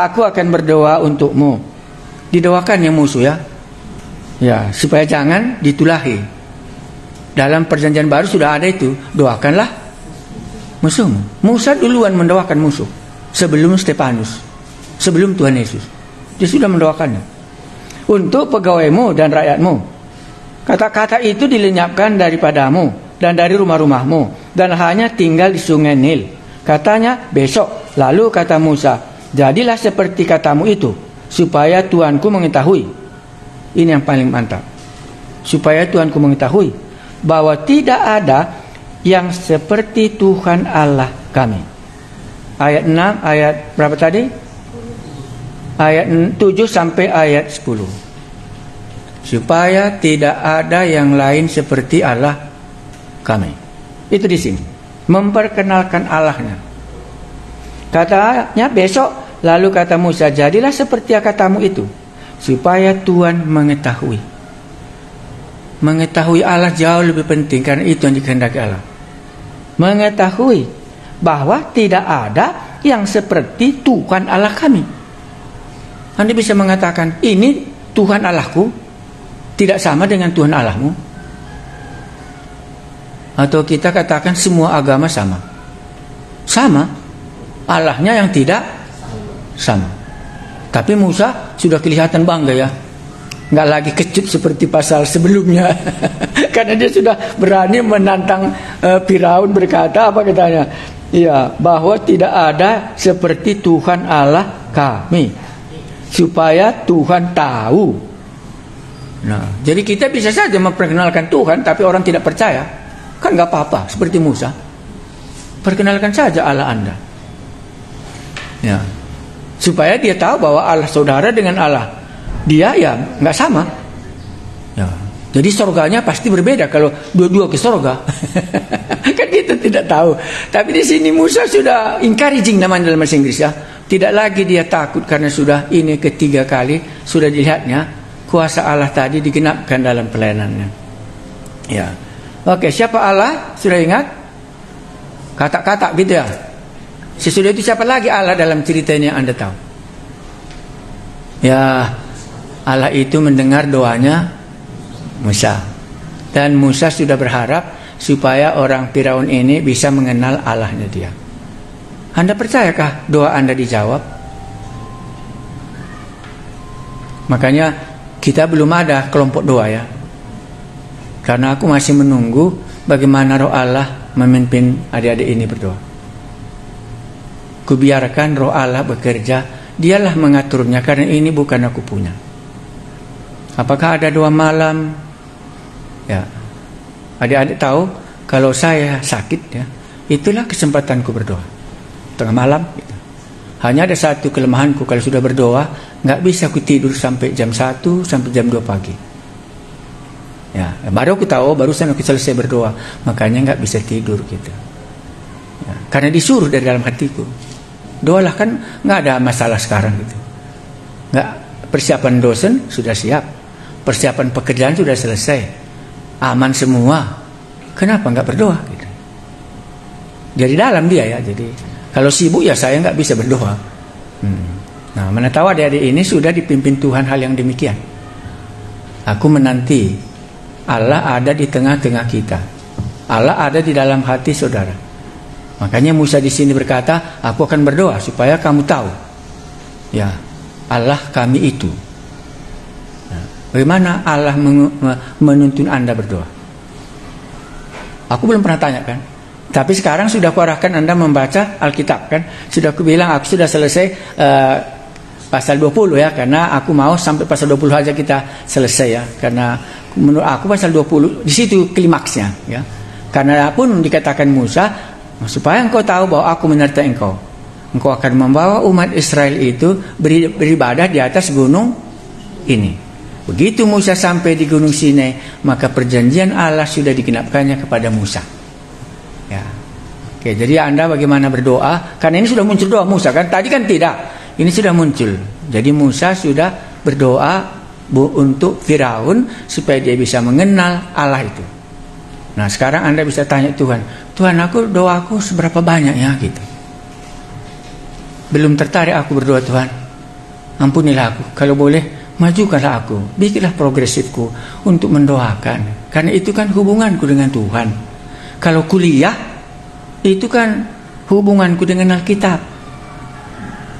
aku akan berdoa untukmu. Didoakan yang musuh ya. Ya, supaya jangan ditulahi. Dalam perjanjian baru sudah ada itu, doakanlah musuhmu. Musa duluan mendoakan musuh sebelum Stefanus, sebelum Tuhan Yesus. Dia sudah mendoakannya. Untuk pegawaimu dan rakyatmu. Kata-kata itu dilenyapkan daripadamu dan dari rumah-rumahmu dan hanya tinggal di sungai Nil. Katanya besok. Lalu kata Musa, jadilah seperti katamu itu, supaya Tuanku mengetahui. Ini yang paling mantap. Supaya Tuanku mengetahui bahwa tidak ada yang seperti Tuhan Allah kami. Ayat 6, ayat berapa tadi? Ayat 7 sampai ayat 10. Supaya tidak ada yang lain seperti Allah kami. Itu di sini. Memperkenalkan Allahnya. Katanya besok. Lalu kata Musa, jadilah seperti katamu itu, supaya Tuhan mengetahui. Mengetahui Allah jauh lebih penting, karena itu yang dikehendaki Allah. Mengetahui bahwa tidak ada yang seperti Tuhan Allah kami. Anda bisa mengatakan, ini Tuhan Allahku tidak sama dengan Tuhan Allahmu. Atau kita katakan semua agama sama. Sama. Allahnya yang tidak sama. Tapi Musa sudah kelihatan bangga ya. Nggak lagi kecut seperti pasal sebelumnya. Karena dia sudah berani menantang Firaun, berkata apa katanya? Ya, bahwa tidak ada seperti Tuhan Allah kami. Supaya Tuhan tahu. Nah, jadi kita bisa saja memperkenalkan Tuhan, tapi orang tidak percaya. Kan nggak apa-apa, seperti Musa. Perkenalkan saja Allah Anda. Ya, supaya dia tahu bahwa Allah saudara dengan Allah dia ya nggak sama. Ya, jadi surganya pasti berbeda kalau dua-dua ke surga. Kan kita tidak tahu. Tapi di sini Musa sudah encouraging namanya dalam bahasa Inggris ya. Tidak lagi dia takut karena sudah ini ketiga kali sudah dilihatnya kuasa Allah tadi digenapkan dalam pelayanannya. Ya, oke, siapa Allah? Sudah ingat? Kata-kata gitu ya. Sesudah itu siapa lagi Allah dalam cerita ini yang Anda tahu? Ya, Allah itu mendengar doanya Musa. Dan Musa sudah berharap supaya orang Firaun ini bisa mengenal Allahnya dia. Anda percayakah doa Anda dijawab? Makanya kita belum ada kelompok doa ya. Karena aku masih menunggu bagaimana roh Allah memimpin adik-adik ini berdoa. Kubiarkan roh Allah bekerja, dialah mengaturnya, karena ini bukan aku punya. Apakah ada doa malam? Ya, adik-adik tahu kalau saya sakit ya, itulah kesempatanku berdoa tengah malam gitu. Hanya ada satu kelemahanku, kalau sudah berdoa nggak bisa aku tidur sampai jam 1 sampai jam 2 pagi. Ya, baru aku tahu barusan aku selesai berdoa, makanya nggak bisa tidur gitu. Ya, karena disuruh dari dalam hatiku. Doalah, kan nggak ada masalah sekarang gitu. Nggak, persiapan dosen sudah siap, persiapan pekerjaan sudah selesai, aman semua. Kenapa nggak berdoa? Gitu. Dari dalam dia ya. Jadi kalau sibuk ya saya nggak bisa berdoa. Nah, mana tahu adik-adik ini sudah dipimpin Tuhan hal yang demikian. Aku menanti Allah ada di tengah-tengah kita. Allah ada di dalam hati saudara. Makanya Musa di sini berkata, aku akan berdoa supaya kamu tahu. Ya, Allah kami itu. Bagaimana Allah menuntun Anda berdoa? Aku belum pernah tanya kan. Tapi sekarang sudah kuarahkan Anda membaca Alkitab kan. Sudah aku bilang aku sudah selesai pasal 20 ya. Karena aku mau sampai pasal 20 aja kita selesai ya. Karena menurut aku pasal 20 di situ klimaksnya ya. Karena pun dikatakan Musa, supaya engkau tahu bahwa aku menyertai engkau. Engkau akan membawa umat Israel itu beribadah di atas gunung ini. Begitu Musa sampai di gunung Sinai, maka perjanjian Allah sudah digenapkannya kepada Musa. Ya. Oke, jadi Anda bagaimana berdoa? Karena ini sudah muncul doa Musa kan? Tadi kan tidak. Ini sudah muncul. Jadi Musa sudah berdoa untuk Firaun supaya dia bisa mengenal Allah itu. Nah, sekarang Anda bisa tanya Tuhan, Tuhan aku doaku seberapa banyak ya gitu. Belum tertarik aku berdoa, Tuhan. Ampunilah aku. Kalau boleh, majukanlah aku. Bikinlah progresifku untuk mendoakan. Karena itu kan hubunganku dengan Tuhan. Kalau kuliah, itu kan hubunganku dengan Alkitab.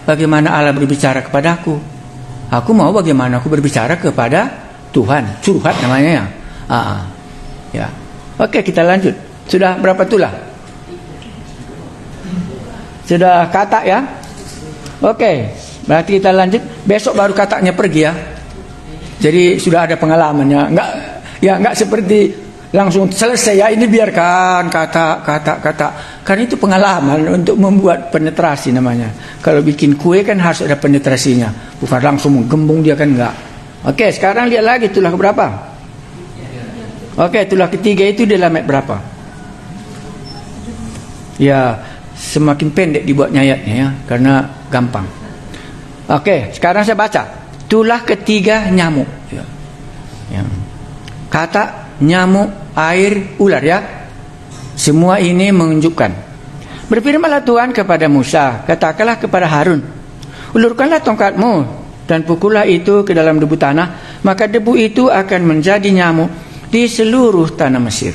Bagaimana Allah berbicara kepadaku. Aku mau bagaimana aku berbicara kepada Tuhan. Curhat namanya ya. Ya. Oke, kita lanjut. Sudah berapa tulah? Sudah kata ya? Oke, berarti kita lanjut. Besok baru katanya pergi ya. Jadi sudah ada pengalamannya. Enggak seperti langsung selesai ya. Ini biarkan kata. Karena itu pengalaman untuk membuat penetrasi namanya. Kalau bikin kue kan harus ada penetrasinya. Bukan langsung menggembung dia kan enggak. Oke, sekarang lihat lagi tulah berapa? Oke, tulah ketiga itu dalam ayat berapa? Ya, semakin pendek dibuatnya ayatnya ya, karena gampang. Oke, sekarang saya baca. Tulah ketiga nyamuk. Ya. Kata nyamuk, air, ular ya. Semua ini menunjukkan. Berfirmanlah Tuhan kepada Musa, katakanlah kepada Harun, ulurkanlah tongkatmu dan pukullah itu ke dalam debu tanah, maka debu itu akan menjadi nyamuk di seluruh tanah Mesir.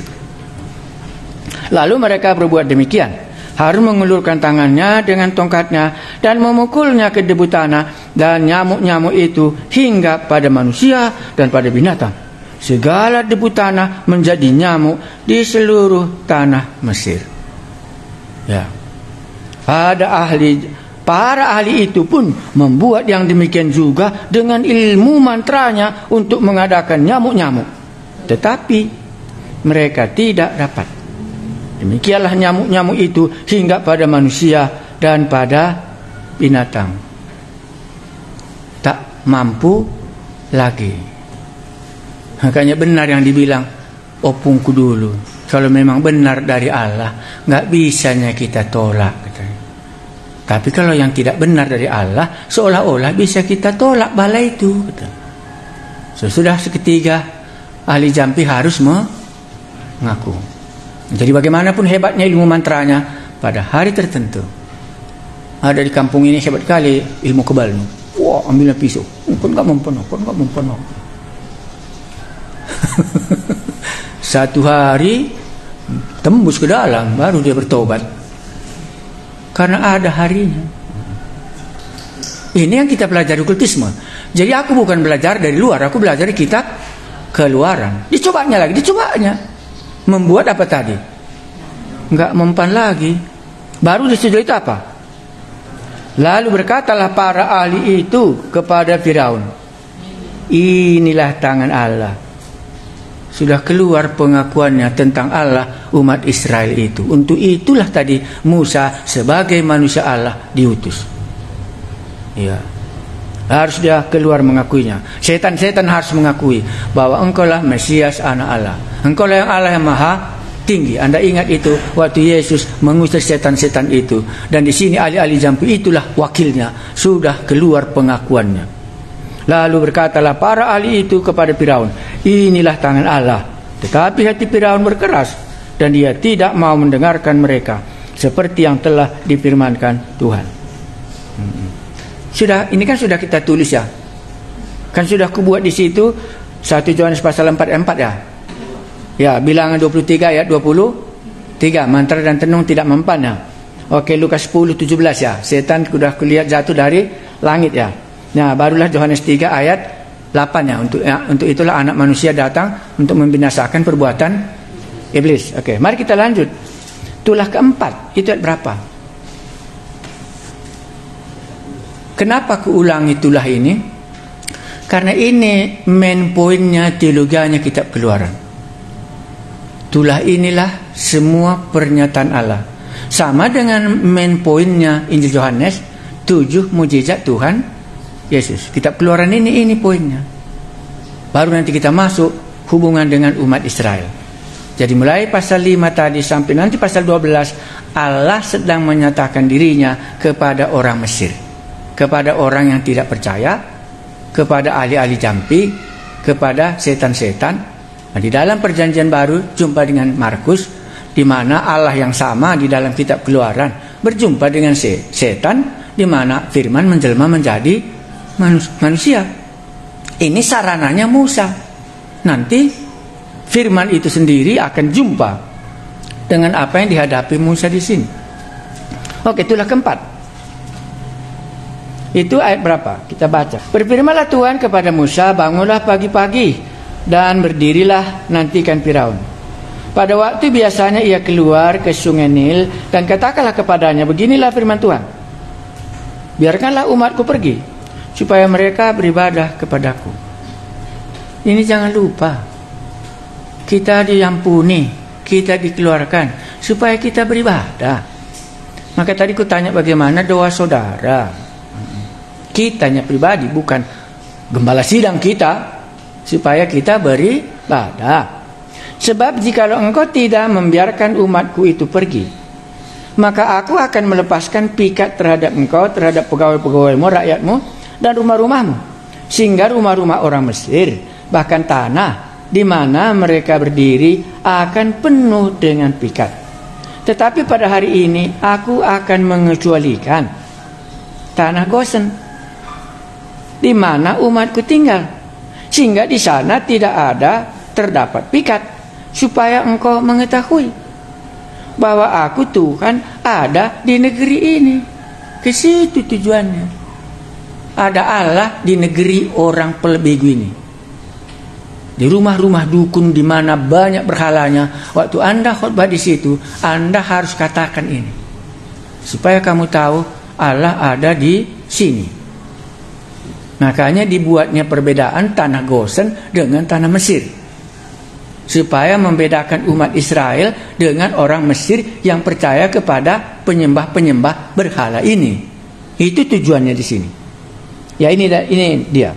Lalu mereka berbuat demikian. Harun mengulurkan tangannya dengan tongkatnya dan memukulnya ke debu tanah, dan nyamuk-nyamuk itu hingga pada manusia dan pada binatang. Segala debu tanah menjadi nyamuk di seluruh tanah Mesir. Ya. Para ahli itu pun membuat yang demikian juga dengan ilmu mantranya untuk mengadakan nyamuk-nyamuk. Tetapi mereka tidak dapat. Demikianlah nyamuk-nyamuk itu hingga pada manusia dan pada binatang. Tak mampu lagi. Makanya benar yang dibilang opungku dulu. Kalau memang benar dari Allah, nggak bisanya kita tolak. Katanya. Tapi kalau yang tidak benar dari Allah, seolah-olah bisa kita tolak bala itu. Sesudah seketiga, ahli jampi harus mengaku. Jadi bagaimanapun hebatnya ilmu mantranya, pada hari tertentu ada di kampung ini hebat kali ilmu kebal. Wah, ambilnya pisau. Kau enggak mempenok. Satu hari tembus ke dalam, baru dia bertobat. Karena ada harinya. Ini yang kita pelajari okultisme. Jadi aku bukan belajar dari luar, aku belajar dari kitab keluaran. Dicobanya. Membuat apa tadi? Enggak mempan lagi. Baru disudah itu apa? Lalu berkatalah para ahli itu kepada Firaun, inilah tangan Allah. Sudah keluar pengakuannya tentang Allah umat Israel itu. Untuk itulah tadi Musa sebagai manusia Allah diutus. Ya. Harus dia keluar mengakuinya. Setan-setan harus mengakui bahwa engkaulah Mesias anak Allah. Engkaulah yang Allah yang maha tinggi. Anda ingat itu waktu Yesus mengusir setan-setan itu. Dan di sini ahli-ahli jampi itulah wakilnya. Sudah keluar pengakuannya. Lalu berkatalah para ahli itu kepada Firaun, inilah tangan Allah. Tetapi hati Firaun berkeras dan dia tidak mau mendengarkan mereka, seperti yang telah difirmankan Tuhan. Sudah, ini kan sudah kita tulis ya. Kan sudah kubuat di situ 1 Yohanes pasal 4 ayat 4 ya. Ya, bilangan 23 ayat 23, mantra dan tenung tidak mempan ya. Oke, Lukas 10:17 ya. Setan sudah kulihat jatuh dari langit ya. Nah, barulah Yohanes 3 ayat 8 ya. Untuk itulah anak manusia datang untuk membinasakan perbuatan iblis. Oke, mari kita lanjut. Tulah keempat, itu ayat berapa? Kenapa kuulangi tulah ini? Karena ini main poinnya teologianya kitab Keluaran. Tulah inilah semua pernyataan Allah. Sama dengan main poinnya Injil Yohanes, 7 mukjizat Tuhan Yesus. Kitab Keluaran ini poinnya. Baru nanti kita masuk hubungan dengan umat Israel. Jadi mulai pasal 5 tadi sampai nanti pasal 12, Allah sedang menyatakan dirinya kepada orang Mesir, kepada orang yang tidak percaya, kepada ahli-ahli jampi, kepada setan-setan. Nah, di dalam perjanjian baru jumpa dengan Markus, di mana Allah yang sama di dalam kitab Keluaran berjumpa dengan setan, di mana firman menjelma menjadi manusia. Ini sarananya Musa. Nanti firman itu sendiri akan jumpa dengan apa yang dihadapi Musa di sini. Oke, itulah keempat. Itu ayat berapa? Kita baca. Berfirmanlah Tuhan kepada Musa, bangunlah pagi-pagi dan berdirilah nantikan Firaun. Pada waktu biasanya ia keluar ke sungai Nil, dan katakanlah kepadanya, beginilah firman Tuhan. Biarkanlah umatku pergi, supaya mereka beribadah kepadaku. Ini jangan lupa, kita diampuni, kita dikeluarkan, supaya kita beribadah. Maka tadi ku tanya bagaimana doa saudara. Kitanya pribadi, bukan gembala sidang kita, supaya kita beribadah. Sebab jikalau engkau tidak membiarkan umatku itu pergi, maka aku akan melepaskan pikat terhadap engkau, terhadap pegawai-pegawaimu, rakyatmu, dan rumah-rumahmu, sehingga rumah-rumah orang Mesir, bahkan tanah di mana mereka berdiri, akan penuh dengan pikat. Tetapi pada hari ini aku akan mengecualikan tanah Gosen, di mana umatku tinggal, sehingga di sana tidak ada terdapat pikat, supaya engkau mengetahui bahwa aku Tuhan ada di negeri ini. Ke situ tujuannya. Ada Allah di negeri orang pelebegu ini, di rumah-rumah dukun di mana banyak berhalanya. Waktu Anda khotbah di situ, Anda harus katakan ini, supaya kamu tahu Allah ada di sini. Makanya dibuatnya perbedaan tanah Gosen dengan tanah Mesir, supaya membedakan umat Israel dengan orang Mesir yang percaya kepada penyembah-penyembah berhala ini. Itu tujuannya di sini. Ya, ini dia.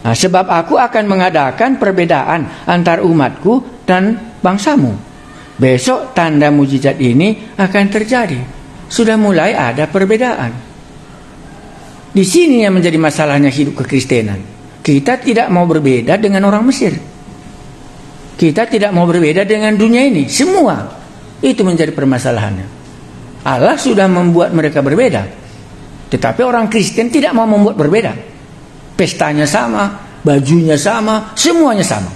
Nah, sebab aku akan mengadakan perbedaan antara umatku dan bangsamu. Besok tanda mujizat ini akan terjadi. Sudah mulai ada perbedaan. Di sini yang menjadi masalahnya hidup kekristenan. Kita tidak mau berbeda dengan orang Mesir. Kita tidak mau berbeda dengan dunia ini. Semua itu menjadi permasalahannya. Allah sudah membuat mereka berbeda, tetapi orang Kristen tidak mau membuat berbeda. Pestanya sama, bajunya sama, semuanya sama.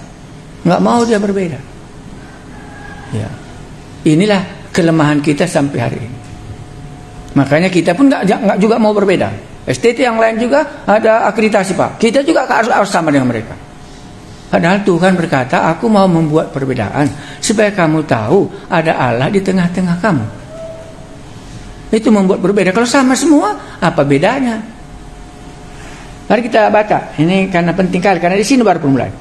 Nggak mau dia berbeda. Ya, inilah kelemahan kita sampai hari ini. Makanya kita pun nggak juga mau berbeda. STT yang lain juga ada akreditasi, Pak. Kita juga harus sama dengan mereka. Padahal Tuhan berkata, aku mau membuat perbedaan supaya kamu tahu ada Allah di tengah-tengah kamu. Itu membuat berbeda. Kalau sama semua, apa bedanya? Mari kita baca. Ini karena penting kali, karena di sini baru permulaan.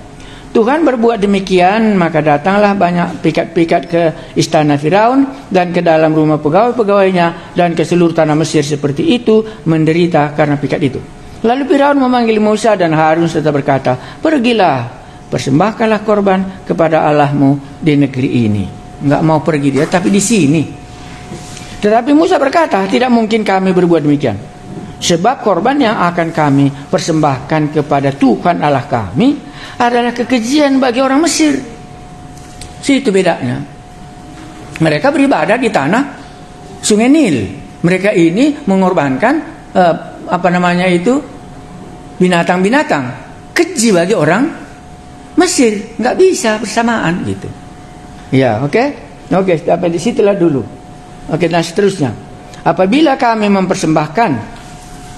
Tuhan berbuat demikian, maka datanglah banyak pikat-pikat ke istana Firaun dan ke dalam rumah pegawai-pegawainya dan ke seluruh tanah Mesir seperti itu, menderita karena pikat itu. Lalu Firaun memanggil Musa dan Harun serta berkata, pergilah, persembahkanlah korban kepada Allahmu di negeri ini. Enggak mau pergi dia, tapi di sini. Tetapi Musa berkata, tidak mungkin kami berbuat demikian. Sebab korban yang akan kami persembahkan kepada Tuhan Allah kami adalah kekejian bagi orang Mesir. Situ bedanya. Mereka beribadah di tanah Sungai Nil. Mereka ini mengorbankan binatang-binatang. Keji bagi orang Mesir. Nggak bisa bersamaan gitu. Ya, oke, sampai di situlah dulu. Oke, dan seterusnya. Apabila kami mempersembahkan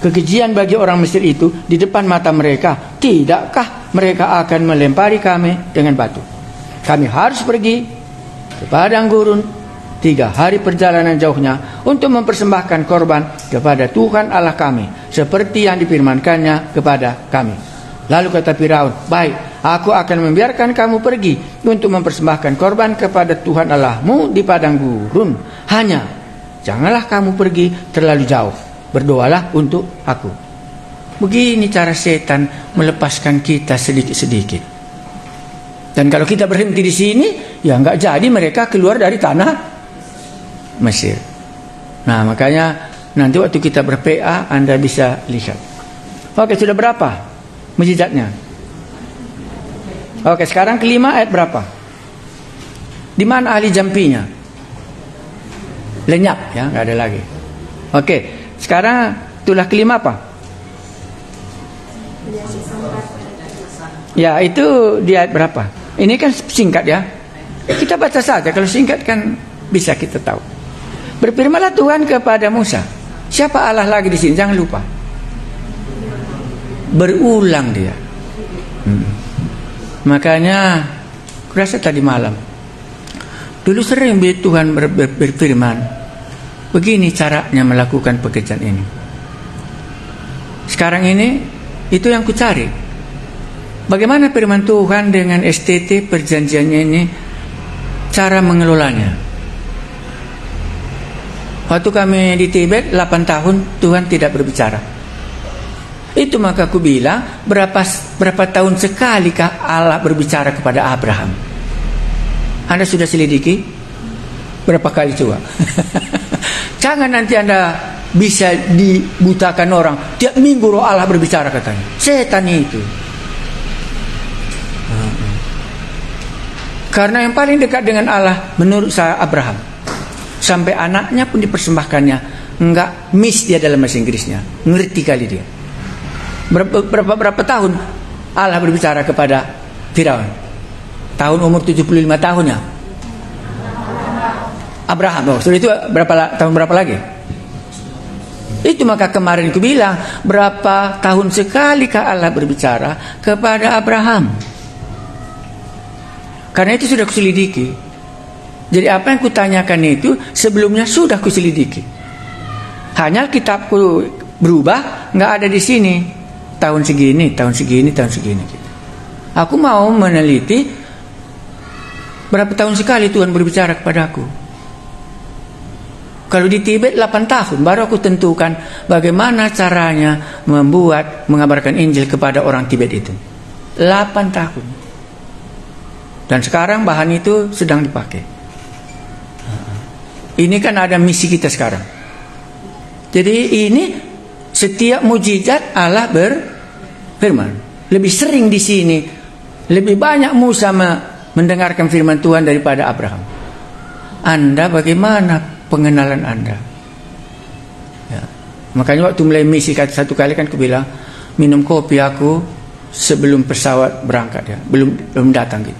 kekejian bagi orang Mesir itu di depan mata mereka, tidakkah mereka akan melempari kami dengan batu? Kami harus pergi ke padang gurun 3 hari perjalanan jauhnya untuk mempersembahkan korban kepada Tuhan Allah kami, seperti yang difirmankannya kepada kami. Lalu kata Firaun, baik, aku akan membiarkan kamu pergi untuk mempersembahkan korban kepada Tuhan Allahmu di padang gurun. Hanya janganlah kamu pergi terlalu jauh, berdoalah untuk aku. Begini cara setan melepaskan kita sedikit-sedikit. Dan kalau kita berhenti di sini, ya nggak jadi mereka keluar dari tanah Mesir. Nah, makanya nanti waktu kita ber-PA Anda bisa lihat. Oke, sudah berapa mujizatnya? Oke, sekarang kelima ayat berapa? Di mana ahli jampinya? Lenyap ya, nggak ada lagi. Oke, sekarang tulah kelima apa? Ya, itu di ayat berapa? Ini kan singkat ya. Kita baca saja, kalau singkat kan bisa kita tahu. Berfirmanlah Tuhan kepada Musa. Siapa Allah lagi di sini? Jangan lupa. Berulang dia. Makanya kurasa tadi malam. Dulu sering Tuhan berfirman. Begini caranya melakukan pekerjaan ini. Sekarang ini itu yang ku cari. Bagaimana firman Tuhan dengan STT perjanjiannya ini, cara mengelolanya. Waktu kami di Tibet 8 tahun Tuhan tidak berbicara. Itu maka aku bilang, berapa tahun sekalikah Allah berbicara kepada Abraham? Anda sudah selidiki? Berapa kali coba? Jangan nanti Anda bisa dibutakan orang. Tiap minggu roh Allah berbicara katanya. Setan itu. Karena yang paling dekat dengan Allah menurut saya Abraham. Sampai anaknya pun dipersembahkannya. Enggak miss dia dalam bahasa Inggrisnya. Ngerti kali dia. Berapa tahun Allah berbicara kepada Firaun? Tahun umur 75 tahun ya. Abraham. Sudah itu tahun berapa lagi? Itu maka kemarin ku bilang, berapa tahun sekalikah Allah berbicara kepada Abraham? Karena itu sudah kuselidiki. Jadi apa yang kutanyakan itu sebelumnya sudah kuselidiki. Hanya kitabku berubah, nggak ada di sini. Tahun segini. Aku mau meneliti berapa tahun sekali Tuhan berbicara kepada aku. Kalau di Tibet 8 tahun baru aku tentukan bagaimana caranya mengabarkan Injil kepada orang Tibet itu. 8 tahun. Dan sekarang bahan itu sedang dipakai. Ini kan ada misi kita sekarang. Jadi ini setiap mujizat Allah berfirman. Lebih sering di sini, lebih banyak Musa mendengarkan firman Tuhan daripada Abraham. Anda bagaimana pengenalan Anda? Ya. Makanya waktu mulai misi satu kali kan aku bilang, minum kopi aku sebelum pesawat berangkat ya, belum datang gitu.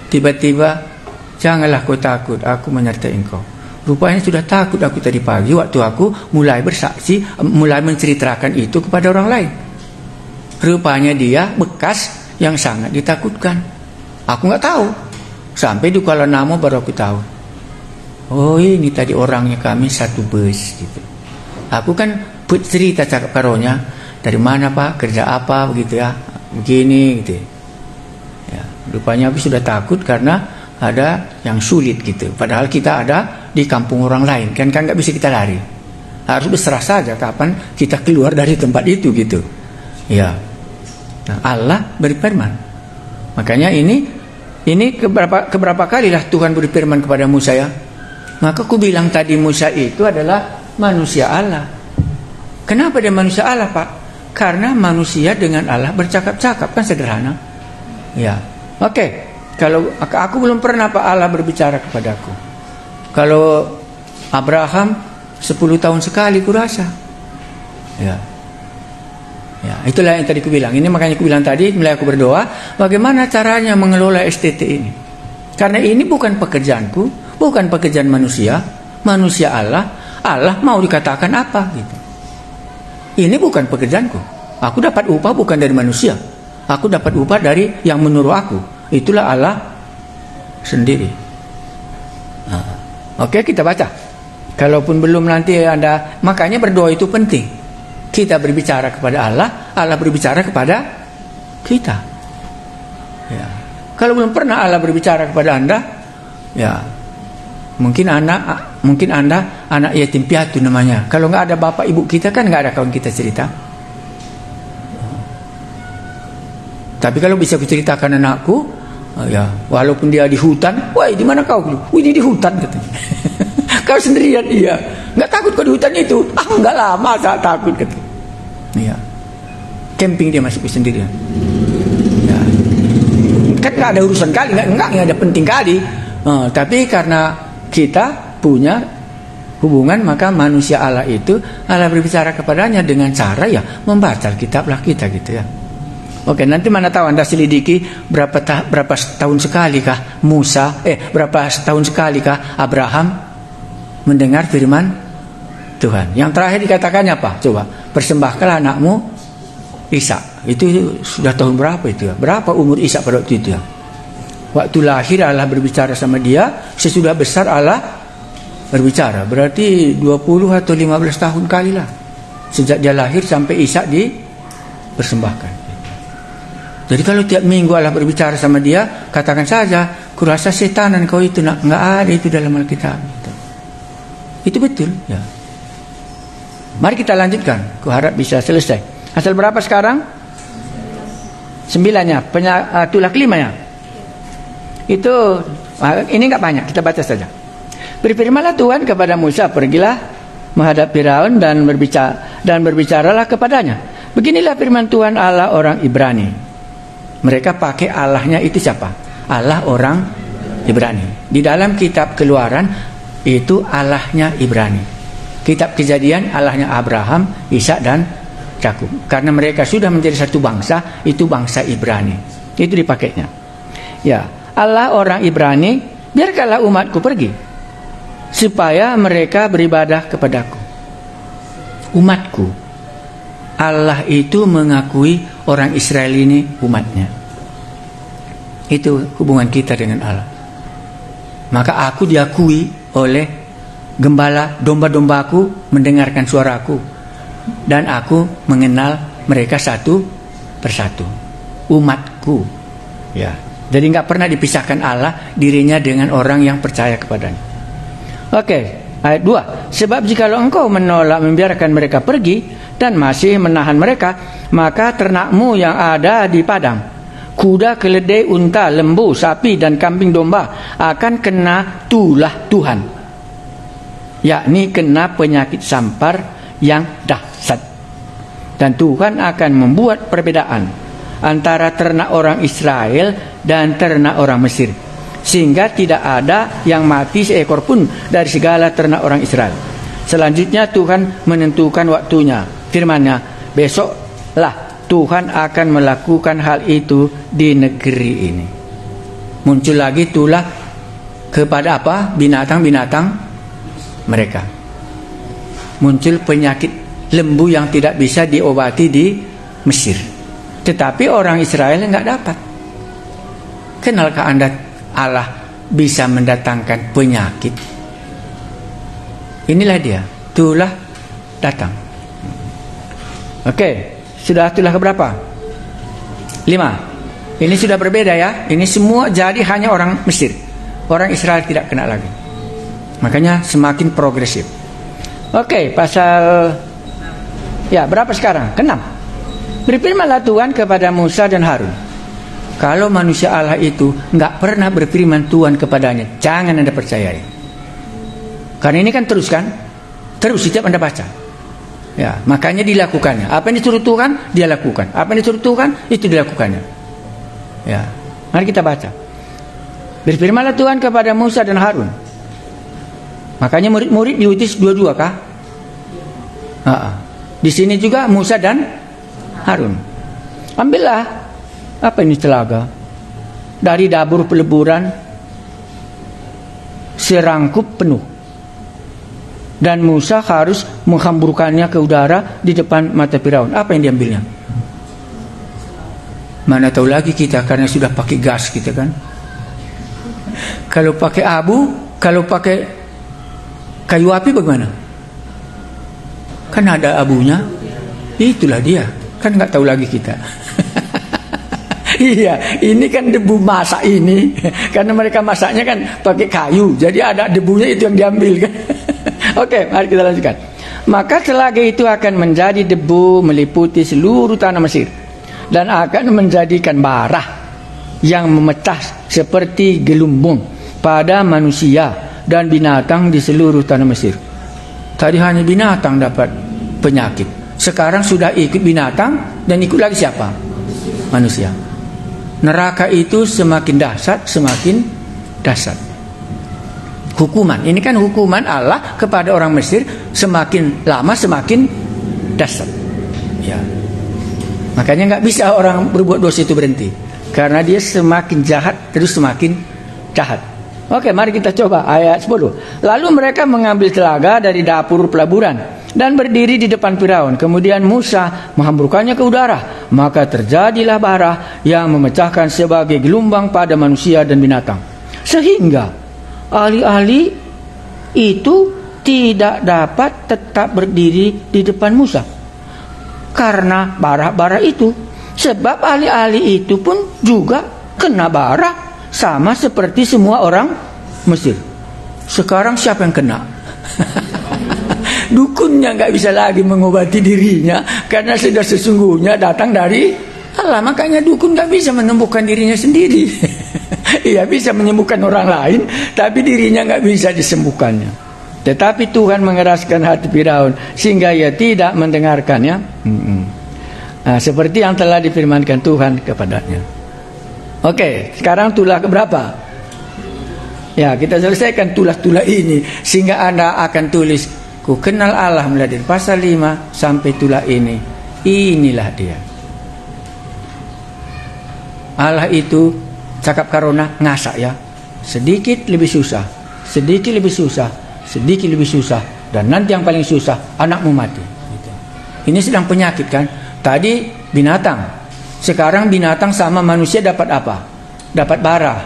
Tiba-tiba, janganlah kau takut, aku menyertai engkau. Rupanya sudah takut aku tadi pagi waktu aku mulai bersaksi, mulai menceritakan itu kepada orang lain. Rupanya dia bekas yang sangat ditakutkan. Aku nggak tahu. Sampai di Kuala Namu baru aku tahu. Oh, ini tadi orangnya kami satu bus gitu. Aku kan cerita cakap karonya, dari mana Pak, kerja apa begitu ya, begini gitu. Ya, rupanya aku sudah takut karena ada yang sulit gitu. Padahal kita ada di kampung orang lain, kan nggak bisa kita lari. Harus berserah saja kapan kita keluar dari tempat itu gitu. Ya. Nah, Allah berfirman. Makanya ini keberapa kalilah Tuhan berfirman kepada Musa ya. Maka aku bilang tadi Musa itu adalah manusia Allah. Kenapa dia manusia Allah, Pak? Karena manusia dengan Allah bercakap-cakap, kan sederhana. Ya. Oke. Kalau aku belum pernah Pak Allah berbicara kepadaku. Kalau Abraham 10 tahun sekali kurasa. Ya. Ya, itulah yang tadi aku bilang. Ini makanya aku bilang tadi, mulai aku berdoa, bagaimana caranya mengelola STT ini? Karena ini bukan pekerjaanku, bukan pekerjaan manusia Allah mau dikatakan apa gitu. ini bukan pekerjaanku. Aku dapat upah bukan dari manusia. Aku dapat upah dari yang menyuruh aku. Itulah Allah sendiri. Oke, kita baca. Kalaupun belum nanti Anda, makanya berdoa itu penting. Kita berbicara kepada Allah, Allah berbicara kepada kita. Ya. Kalau belum pernah Allah berbicara kepada Anda, ya mungkin Anda anak yatim piatu namanya. Kalau nggak ada bapak ibu kita kan nggak ada kawan kita cerita. Tapi kalau bisa kuceritakan anakku, ya walaupun dia di hutan, wah di mana kau? Ini di hutan katanya. Kau sendirian, iya. Nggak takut kau di hutan itu? Nggak lama saya takut katanya. Iya. Camping dia masuk sendirian. Ya. Kan nggak ada urusan kali, nggak ada penting kali. Tapi karena kita punya hubungan, maka manusia Allah itu Allah berbicara kepadanya dengan cara ya membaca kitab lah kita gitu ya. Oke, nanti mana tahu Anda selidiki berapa tahun sekali kah berapa tahun sekali kah Abraham mendengar firman Tuhan. Yang terakhir dikatakannya apa? Coba, persembahkanlah anakmu Ishak. Itu sudah tahun berapa itu ya? Berapa umur Ishak pada waktu itu ya? Waktu lahir Allah berbicara sama dia, sesudah besar Allah berbicara. Berarti 20 atau 15 tahun kali lah. Sejak dia lahir sampai Ishak dipersembahkan. Jadi kalau tiap minggu Allah berbicara sama dia, katakan saja, kurasa setanan kau itu, nggak ada itu dalam Alkitab. Itu betul ya. Mari kita lanjutkan. Kuharap bisa selesai. Asal berapa sekarang? 9-nya. Tulah kelimanya. Itu ini nggak banyak, kita baca saja. Berfirmanlah Tuhan kepada Musa, pergilah menghadap Firaun dan berbicaralah kepadanya. Beginilah firman Tuhan Allah orang Ibrani. Mereka pakai Allahnya itu siapa? Allah orang Ibrani. Di dalam kitab Keluaran itu Allahnya Ibrani. Kitab Kejadian Allahnya Abraham, Ishak dan Yakub. Karena mereka sudah menjadi satu bangsa, itu bangsa Ibrani. Itu dipakainya. Ya, Allah orang Ibrani, biarkanlah umatku pergi supaya mereka beribadah kepadaku. Umatku. Allah itu mengakui orang Israel ini umatnya. Itu hubungan kita dengan Allah. Maka aku diakui oleh gembala domba-dombaku mendengarkan suaraku, dan aku mengenal mereka satu persatu. Umatku. Ya. Jadi nggak pernah dipisahkan Allah dirinya dengan orang yang percaya kepadanya. Oke, ayat 2. Sebab jikalau engkau menolak membiarkan mereka pergi dan masih menahan mereka, maka ternakmu yang ada di padang, kuda, keledai, unta, lembu, sapi dan kambing domba akan kena tulah Tuhan, yakni kena penyakit sampar yang dahsyat. Dan Tuhan akan membuat perbedaan antara ternak orang Israel dan ternak orang Mesir, sehingga tidak ada yang mati seekor pun dari segala ternak orang Israel. Selanjutnya Tuhan menentukan waktunya. Firman-Nya, besoklah Tuhan akan melakukan hal itu di negeri ini. Muncul lagi tulah kepada apa? Binatang-binatang mereka. Muncul penyakit lembu yang tidak bisa diobati di Mesir. Tetapi orang Israel enggak dapat. Kenalkah Anda Allah bisa mendatangkan penyakit? Inilah dia, tulah datang. Oke, sudah tulah keberapa? 5. Ini sudah berbeda ya. Ini semua jadi hanya orang Mesir. Orang Israel tidak kena lagi. Makanya semakin progresif. Oke, pasal ya berapa sekarang? Ke-6. Berfirmanlah Tuhan kepada Musa dan Harun. Kalau manusia Allah itu nggak pernah berfirman Tuhan kepadanya, jangan Anda percayai. Karena ini kan terus kan? Terus setiap Anda baca. Ya, makanya dilakukannya. Apa yang disuruh Tuhan, dia lakukan. Apa yang disuruh Tuhan, itu dilakukannya. Ya, mari kita baca. Berfirmanlah Tuhan kepada Musa dan Harun. Makanya murid-murid diutus dua-dua kah? Di sini juga Musa dan Harun. Ambillah apa ini telaga dari dapur peleburan serangkup penuh. Dan Musa harus menghamburkannya ke udara di depan mata Firaun. Apa yang diambilnya? Mana tahu lagi kita, karena sudah pakai gas kita kan. Kalau pakai abu, kalau pakai kayu api bagaimana? Kan ada abunya. Itulah dia. Kan nggak tahu lagi kita. Iya, ini kan debu masak ini. Karena mereka masaknya kan pakai kayu, jadi ada debunya, itu yang diambil kan. Oke, mari kita lanjutkan. Maka telaga itu akan menjadi debu meliputi seluruh tanah Mesir, dan akan menjadikan bara yang memecah seperti gelombang pada manusia dan binatang di seluruh tanah Mesir. Tadi hanya binatang dapat penyakit, sekarang sudah ikut binatang, dan ikut lagi siapa? Manusia. Neraka itu semakin dahsyat, semakin dahsyat. Hukuman, ini kan hukuman Allah kepada orang Mesir, semakin lama semakin dahsyat. Ya. Makanya nggak bisa orang berbuat dosa itu berhenti, karena dia semakin jahat terus semakin jahat. Oke, mari kita coba ayat 10. Lalu mereka mengambil telaga dari dapur pelaburan dan berdiri di depan Firaun. Kemudian Musa menghamburkannya ke udara, maka terjadilah bara yang memecahkan sebagai gelombang pada manusia dan binatang, sehingga ahli-ahli itu tidak dapat tetap berdiri di depan Musa karena bara-bara itu. Sebab ahli-ahli itu pun juga kena bara, sama seperti semua orang Mesir. Sekarang siapa yang kena? Dukunnya nggak bisa lagi mengobati dirinya, karena sudah sesungguhnya datang dari Allah. Makanya dukun nggak bisa menyembuhkan dirinya sendiri. Ia bisa menyembuhkan orang lain, tapi dirinya nggak bisa disembuhkannya. Tetapi Tuhan mengeraskan hati Firaun sehingga ia tidak mendengarkannya. Nah, seperti yang telah difirmankan Tuhan kepadanya. Oke, sekarang tulah keberapa? Ya, kita selesaikan tulah-tulah ini sehingga Anda akan tulis, ku kenal Allah mulai dari pasal 5 sampai tulah ini. Inilah dia. Allah itu cakap karona ngasak ya. Sedikit lebih susah, sedikit lebih susah, sedikit lebih susah, dan nanti yang paling susah anakmu mati. Ini sedang penyakit kan? Tadi binatang, sekarang binatang sama manusia dapat apa? Dapat bara.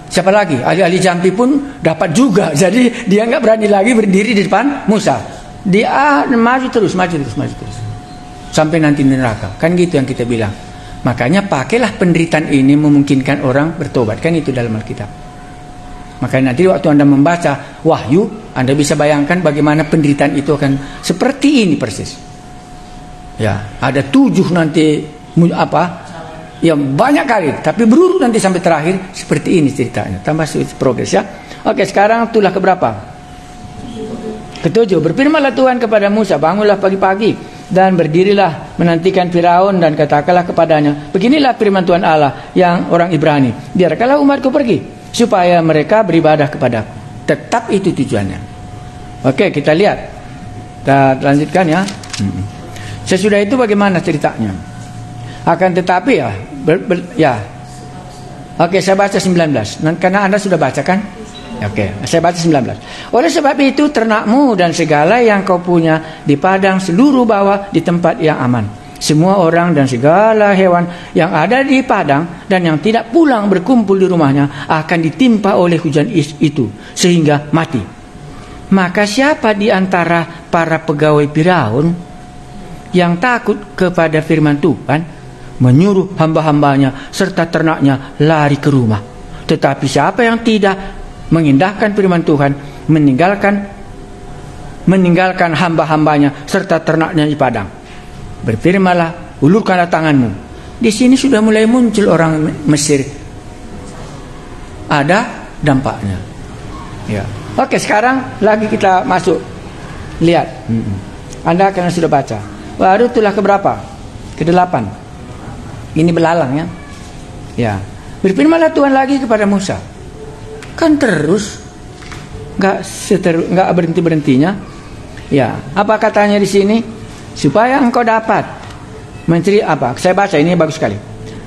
Siapa lagi? Ahli-ahli jampi pun dapat juga. Jadi dia nggak berani lagi berdiri di depan Musa. Dia maju terus sampai nanti neraka. Kan gitu yang kita bilang. Makanya pakailah penderitaan ini memungkinkan orang bertobat. Kan itu dalam Alkitab. Makanya nanti waktu Anda membaca Wahyu, Anda bisa bayangkan bagaimana penderitaan itu akan seperti ini persis. Ya, ada 7 nanti yang banyak kali, tapi berurut nanti sampai terakhir seperti ini ceritanya. Tambah progres ya. Oke, sekarang tulah keberapa? Ke-7. Berfirmanlah Tuhan kepada Musa, bangunlah pagi-pagi dan berdirilah menantikan Firaun dan katakanlah kepadanya, beginilah firman Tuhan Allah yang orang Ibrani, biarkanlah umatku pergi supaya mereka beribadah kepadaku. Tetap itu tujuannya. Oke, kita lihat. Kita lanjutkan ya. Sesudah itu bagaimana ceritanya? Akan tetapi ya. Oke, saya baca 19. Karena Anda sudah baca kan? Oke, saya baca 19. Oleh sebab itu ternakmu dan segala yang kau punya di padang seluruh bawah di tempat yang aman. Semua orang dan segala hewan yang ada di padang dan yang tidak pulang berkumpul di rumahnya akan ditimpa oleh hujan itu sehingga mati. Maka siapa di antara para pegawai Firaun yang takut kepada firman Tuhan, menyuruh hamba-hambanya serta ternaknya lari ke rumah. Tetapi siapa yang tidak mengindahkan firman Tuhan, meninggalkan hamba-hambanya serta ternaknya di padang, berfirmanlah, ulurkanlah tanganmu. Di sini sudah mulai muncul orang Mesir. Ada dampaknya. Ya. Oke, sekarang lagi kita masuk. Lihat. Anda karena sudah baca. Baru tulah keberapa? Ke-8. Ini belalang ya. Ya. Berfirmanlah Tuhan lagi kepada Musa. Kan terus nggak berhentinya. Ya, apa katanya di sini? Supaya engkau dapat mencari apa? Saya baca ini bagus sekali.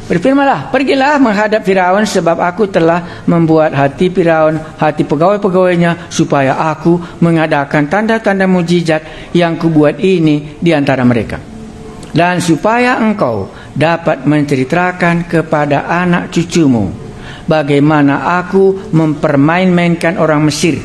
Berfirmanlah, pergilah menghadap Firaun, sebab aku telah membuat hati Firaun, hati pegawai-pegawainya, supaya aku mengadakan tanda-tanda mujizat yang kubuat ini di antara mereka. Dan supaya engkau dapat menceritakan kepada anak cucumu bagaimana aku mempermain-mainkan orang Mesir,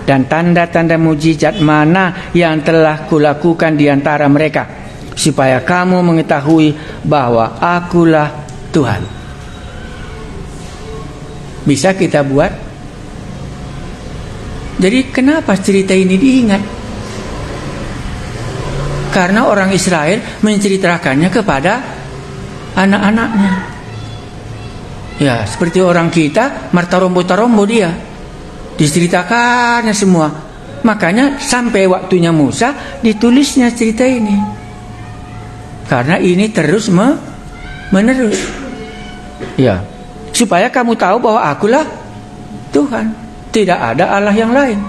dan tanda-tanda mujizat mana yang telah kulakukan di antara mereka, supaya kamu mengetahui bahwa akulah Tuhan. Bisa kita buat. Jadi kenapa cerita ini diingat? Karena orang Israel menceritakannya kepada anak-anaknya. Ya, seperti orang kita martarombo-tarombo dia, diceritakannya semua. Makanya sampai waktunya Musa ditulisnya cerita ini, karena ini terus menerus. Ya, supaya kamu tahu bahwa akulah Tuhan, tidak ada Allah yang lain.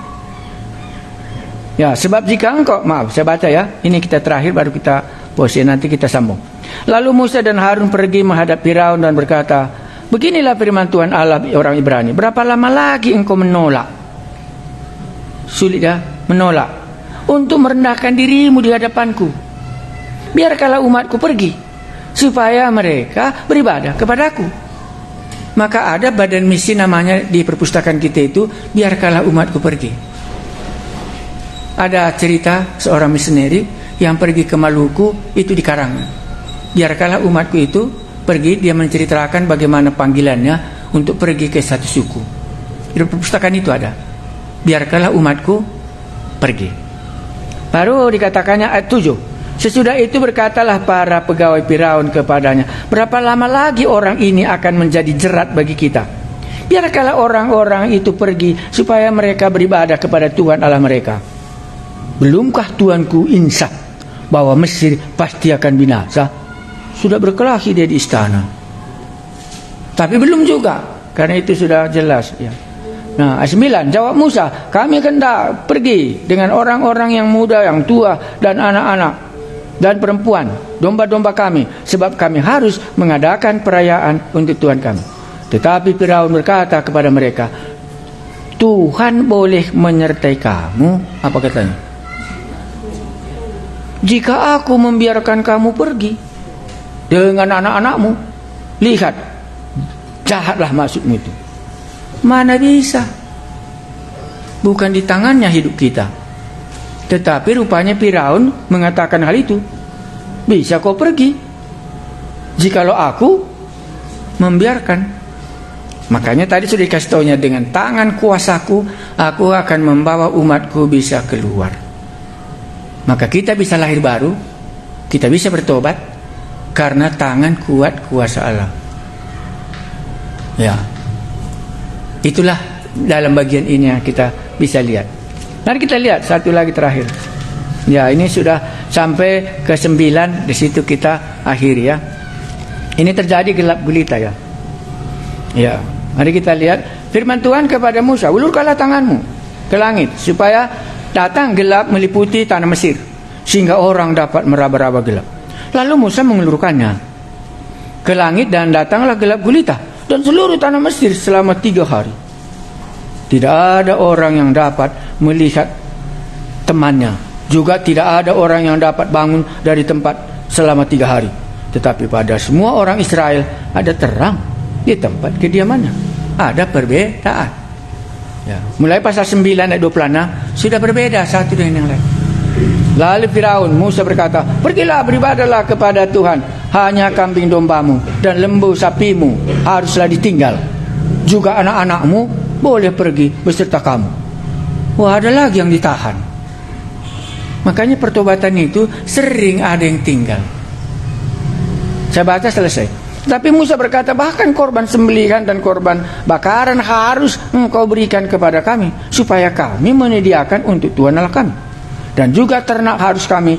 Ya, sebab jika engkau, maaf saya baca ya, ini kita terakhir baru kita pause, nanti kita sambung. Lalu Musa dan Harun pergi menghadap Firaun dan berkata, beginilah firman Tuhan Allah orang Ibrani, berapa lama lagi engkau menolak? Sulit ya, menolak untuk merendahkan dirimu di hadapanku. Biarkanlah umatku pergi, supaya mereka beribadah kepadaku. Maka ada badan misi namanya di perpustakaan kita itu, biarkanlah umatku pergi. Ada cerita seorang misioneri yang pergi ke Maluku, itu dikarang. Biarkanlah umatku itu pergi, dia menceritakan bagaimana panggilannya untuk pergi ke satu suku. Di perpustakaan itu ada, biarkanlah umatku pergi. Baru dikatakannya ayat 7. Sesudah itu berkatalah para pegawai Firaun kepadanya, berapa lama lagi orang ini akan menjadi jerat bagi kita? Biarkanlah orang-orang itu pergi, supaya mereka beribadah kepada Tuhan Allah mereka. Belumkah Tuanku insaf bahwa Mesir pasti akan binasa? Sudah berkelahi dia di istana. Tapi belum juga, karena itu sudah jelas ya. Nah, ayat 9, jawab Musa, kami hendak pergi dengan orang-orang yang muda, yang tua, dan anak-anak dan perempuan, domba-domba kami, sebab kami harus mengadakan perayaan untuk Tuhan kami. Tetapi Firaun berkata kepada mereka, Tuhan boleh menyertai kamu, apa katanya? Jika aku membiarkan kamu pergi dengan anak-anakmu, lihat, jahatlah maksudmu itu. Mana bisa? Bukan di tangannya hidup kita. Tetapi rupanya Firaun mengatakan hal itu. Bisa kau pergi jikalau aku membiarkan. Makanya tadi sudah dikasih taunya, dengan tangan kuasaku aku akan membawa umatku bisa keluar. Maka kita bisa lahir baru, kita bisa bertobat karena tangan kuat kuasa Allah. Ya, itulah dalam bagian ini yang kita bisa lihat. Mari kita lihat satu lagi terakhir. Ya, ini sudah sampai ke 9, di situ kita akhiri ya. Ini terjadi gelap gulita ya. Ya, mari kita lihat firman Tuhan kepada Musa, ulurkanlah tanganmu ke langit supaya datang gelap meliputi tanah Mesir, sehingga orang dapat meraba-raba gelap. Lalu Musa mengulurkannya ke langit dan datanglah gelap gulita dan seluruh tanah Mesir selama 3 hari. Tidak ada orang yang dapat melihat temannya, juga tidak ada orang yang dapat bangun dari tempat selama 3 hari. Tetapi pada semua orang Israel ada terang di tempat kediamannya. Ada perbedaan ya. Mulai pasal 9 ayat 26 sudah berbeda satu dengan yang lain. Lalu Firaun, Musa berkata, pergilah beribadahlah kepada Tuhan, hanya kambing dombamu dan lembu sapimu haruslah ditinggal, juga anak-anakmu boleh pergi beserta kamu. Wah, ada lagi yang ditahan. Makanya pertobatan itu sering ada yang tinggal. Saya baca selesai. Tapi Musa berkata, bahkan korban sembelihan dan korban bakaran harus engkau berikan kepada kami, supaya kami menyediakan untuk Tuhan Allah kami. Dan juga ternak harus kami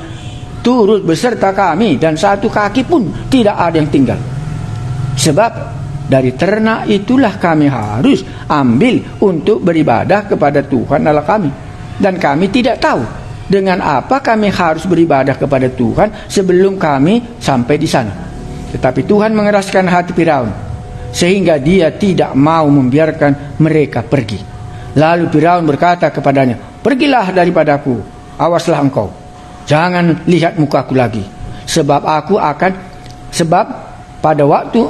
turut beserta kami, dan satu kaki pun tidak ada yang tinggal. Sebab dari ternak itulah kami harus ambil untuk beribadah kepada Tuhan Allah kami. Dan kami tidak tahu dengan apa kami harus beribadah kepada Tuhan sebelum kami sampai di sana. Tetapi Tuhan mengeraskan hati Firaun, sehingga dia tidak mau membiarkan mereka pergi. Lalu Firaun berkata kepadanya, "Pergilah daripadaku, awaslah engkau, jangan lihat mukaku lagi, sebab pada waktu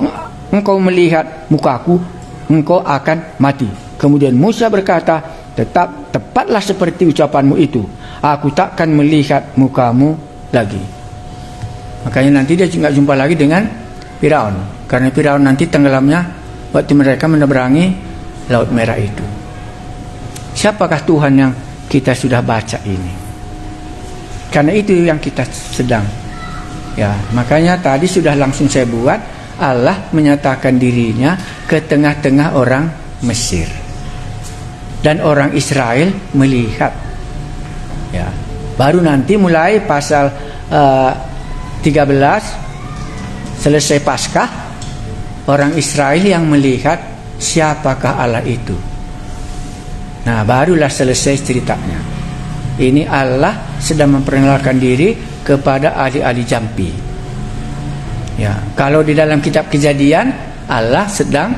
engkau melihat mukaku, engkau akan mati." Kemudian Musa berkata, Tepatlah seperti ucapanmu itu, aku takkan melihat mukamu lagi." Makanya nanti dia nggak jumpa lagi dengan Firaun, karena Firaun nanti tenggelamnya waktu mereka menyeberangi Laut Merah itu. Siapakah Tuhan yang kita sudah baca ini? Karena itu yang kita sedang, ya, makanya tadi sudah langsung saya buat, Allah menyatakan dirinya ke tengah-tengah orang Mesir, dan orang Israel melihat. Ya, baru nanti mulai pasal 13 selesai Paskah, orang Israel yang melihat siapakah Allah itu. Nah, barulah selesai ceritanya. Ini Allah sedang memperkenalkan diri kepada ahli-ahli jampi. Ya, kalau di dalam kitab Kejadian, Allah sedang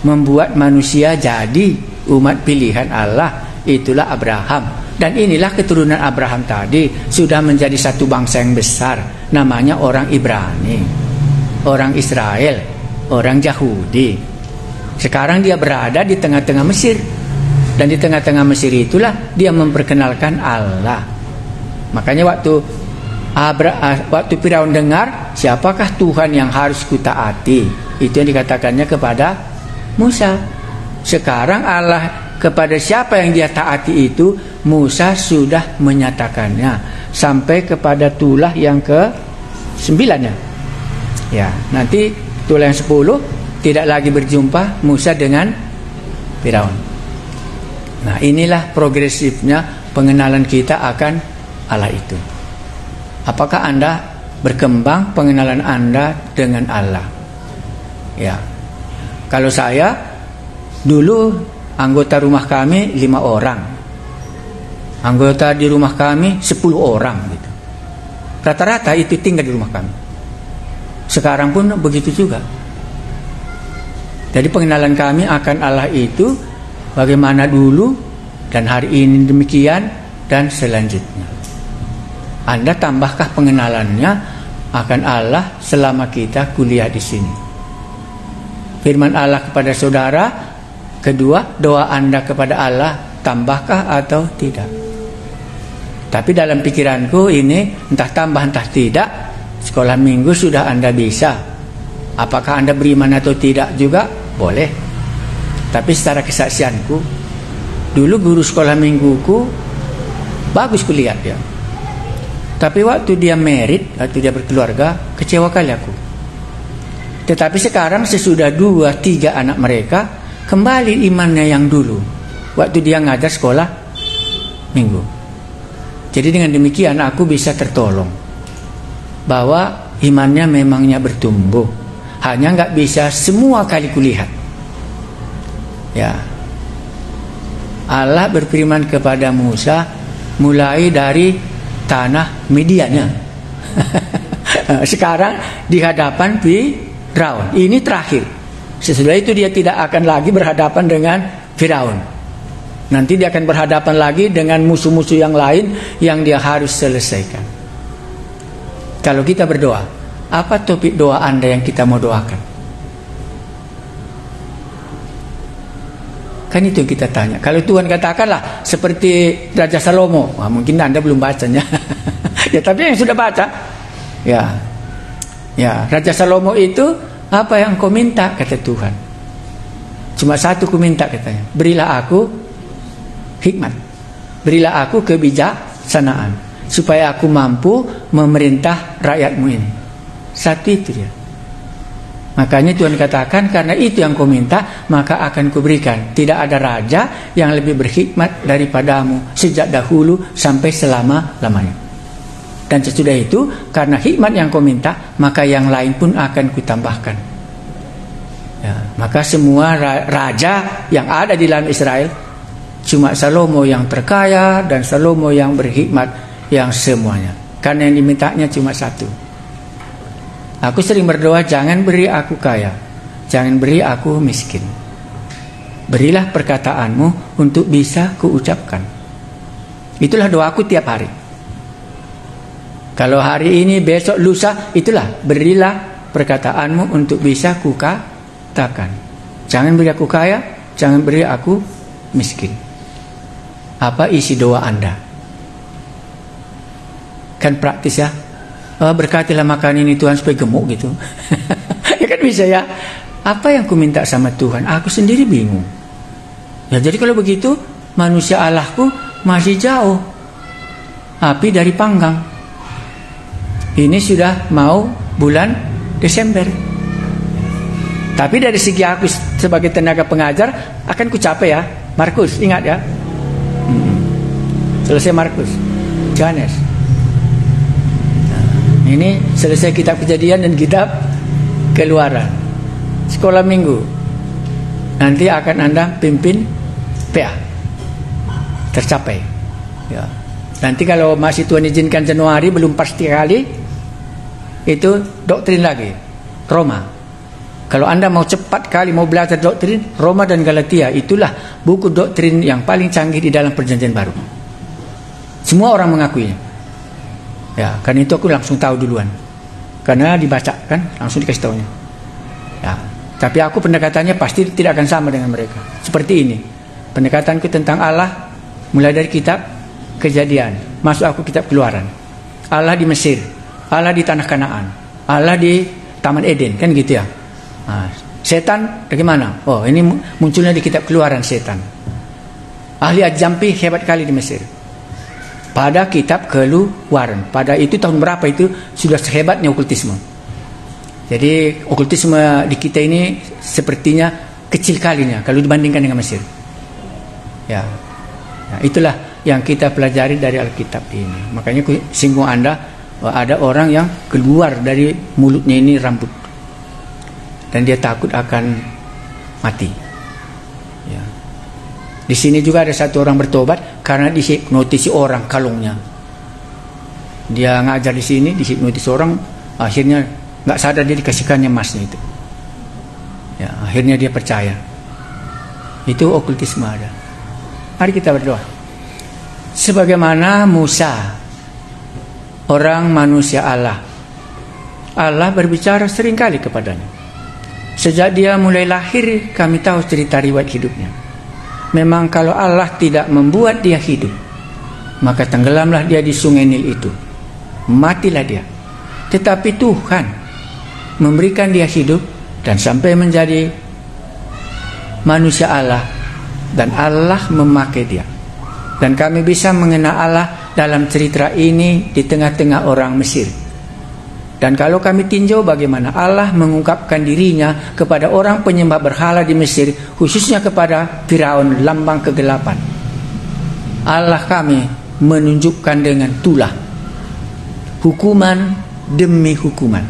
membuat manusia jadi umat pilihan Allah, itulah Abraham. Dan inilah keturunan Abraham tadi sudah menjadi satu bangsa yang besar, namanya orang Ibrani, orang Israel, orang Yahudi. Sekarang dia berada di tengah-tengah Mesir, dan di tengah-tengah Mesir itulah dia memperkenalkan Allah. Makanya waktu Firaun dengar, siapakah Tuhan yang harus kutaati, itu yang dikatakannya kepada Musa. Sekarang Allah kepada siapa yang dia taati itu, Musa sudah menyatakannya sampai kepada tulah yang ke-9. Ya, nanti tulah yang 10 tidak lagi berjumpa Musa dengan Firaun. Nah, inilah progresifnya pengenalan kita akan Allah itu. Apakah Anda berkembang pengenalan Anda dengan Allah? Ya. Kalau saya dulu anggota rumah kami 5 orang. Anggota di rumah kami 10 orang gitu. Rata-rata itu tinggal di rumah kami. Sekarang pun begitu juga. Jadi pengenalan kami akan Allah itu bagaimana dulu dan hari ini demikian dan selanjutnya. Anda tambahkah pengenalannya akan Allah selama kita kuliah di sini? Firman Allah kepada saudara, kedua, doa Anda kepada Allah tambahkah atau tidak? Tapi dalam pikiranku ini entah tambah entah tidak, sekolah minggu sudah Anda bisa. Apakah Anda beriman atau tidak juga boleh. Tapi secara kesaksianku, dulu guru sekolah mingguku bagus kulihat ya. Tapi waktu dia married, waktu dia berkeluarga, kecewa kali aku. Tetapi sekarang sesudah 2-3 anak mereka, kembali imannya yang dulu waktu dia ngajar sekolah minggu. Jadi dengan demikian aku bisa tertolong bahwa imannya memangnya bertumbuh, hanya nggak bisa semua kali kulihat. Ya, Allah berfirman kepada Musa mulai dari tanah Midiannya. Sekarang di hadapan Firaun. Ini terakhir. Sesudah itu dia tidak akan lagi berhadapan dengan Firaun. Nanti dia akan berhadapan lagi dengan musuh-musuh yang lain yang dia harus selesaikan. Kalau kita berdoa, apa topik doa Anda yang kita mau doakan? Kan itu yang kita tanya. Kalau Tuhan katakanlah seperti Raja Salomo, wah, mungkin Anda belum bacanya. Ya, tapi yang sudah baca, ya, Raja Salomo itu apa yang kau minta, kata Tuhan. Cuma satu ku minta, katanya, berilah aku hikmat, berilah aku kebijaksanaan, supaya aku mampu memerintah rakyatmu ini. Satu itu dia. Makanya Tuhan katakan, karena itu yang kau minta, maka akan kuberikan. Tidak ada raja yang lebih berhikmat daripadamu sejak dahulu sampai selama-lamanya. Dan sesudah itu, karena hikmat yang kau minta, maka yang lain pun akan kutambahkan. Ya, maka semua raja yang ada di dalam Israel, cuma Salomo yang terkaya dan Salomo yang berhikmat yang semuanya. Karena yang dimintanya cuma satu. Aku sering berdoa, jangan beri aku kaya, jangan beri aku miskin. Berilah perkataanmu untuk bisa kuucapkan. Itulah doaku tiap hari. Kalau hari ini, besok, lusa, itulah berilah perkataanmu untuk bisa kukatakan. Jangan beri aku kaya, jangan beri aku miskin. Apa isi doa Anda? Kan praktis ya. Berkatilah makan ini Tuhan supaya gemuk gitu. Ya kan bisa ya. Apa yang ku minta sama Tuhan? Aku sendiri bingung. Ya jadi kalau begitu, manusia Allahku masih jauh. Api dari panggang. Ini sudah mau bulan Desember. Tapi dari segi aku sebagai tenaga pengajar, akan ku capek ya. Markus, ingat ya. Selesai Markus, Yohanes. Ini selesai kitab Kejadian dan kitab Keluaran. Sekolah minggu. Nanti akan Anda pimpin PA. Tercapai. Ya. Nanti kalau masih Tuhan izinkan Januari belum pasti kali, itu doktrin lagi. Roma. Kalau Anda mau cepat kali mau belajar doktrin, Roma dan Galatia itulah buku doktrin yang paling canggih di dalam Perjanjian Baru. Semua orang mengakuinya. Ya, karena itu aku langsung tahu duluan. Karena dibaca kan, langsung dikasih tahunya. Ya, tapi aku pendekatannya pasti tidak akan sama dengan mereka. Seperti ini. Pendekatanku tentang Allah mulai dari kitab Kejadian, masuk aku kitab Keluaran. Allah di Mesir, Allah di tanah Kanaan, Allah di Taman Eden, kan gitu ya. Nah, setan bagaimana? Oh, ini munculnya di kitab Keluaran setan. Ahli ajampi hebat kali di Mesir. Pada kitab Keluaran. Pada itu tahun berapa itu sudah sehebatnya okultisme. Jadi okultisme di kita ini sepertinya kecil kalinya kalau dibandingkan dengan Mesir. Ya, nah, itulah yang kita pelajari dari Alkitab ini. Makanya singgung Anda, ada orang yang keluar dari mulutnya ini rambut. Dan dia takut akan mati. Ya. Di sini juga ada satu orang bertobat karena dihipnotisi orang kalungnya. Dia ngajar di sini, dihipnotisi orang, akhirnya nggak sadar dia dikasihkannya emasnya itu. Ya, akhirnya dia percaya. Itu okultisme ada. Mari kita berdoa. Sebagaimana Musa, orang manusia Allah, Allah berbicara seringkali kepadanya. Sejak dia mulai lahir, kami tahu cerita riwayat hidupnya. Memang kalau Allah tidak membuat dia hidup, maka tenggelamlah dia di sungai Nil itu. Matilah dia. Tetapi Tuhan memberikan dia hidup dan sampai menjadi manusia Allah. Dan Allah memakai dia. Dan kami bisa mengenal Allah dalam cerita ini di tengah-tengah orang Mesir. Dan kalau kami tinjau bagaimana Allah mengungkapkan dirinya kepada orang penyembah berhala di Mesir, khususnya kepada Firaun, lambang kegelapan. Allah kami menunjukkan dengan tulah, hukuman demi hukuman.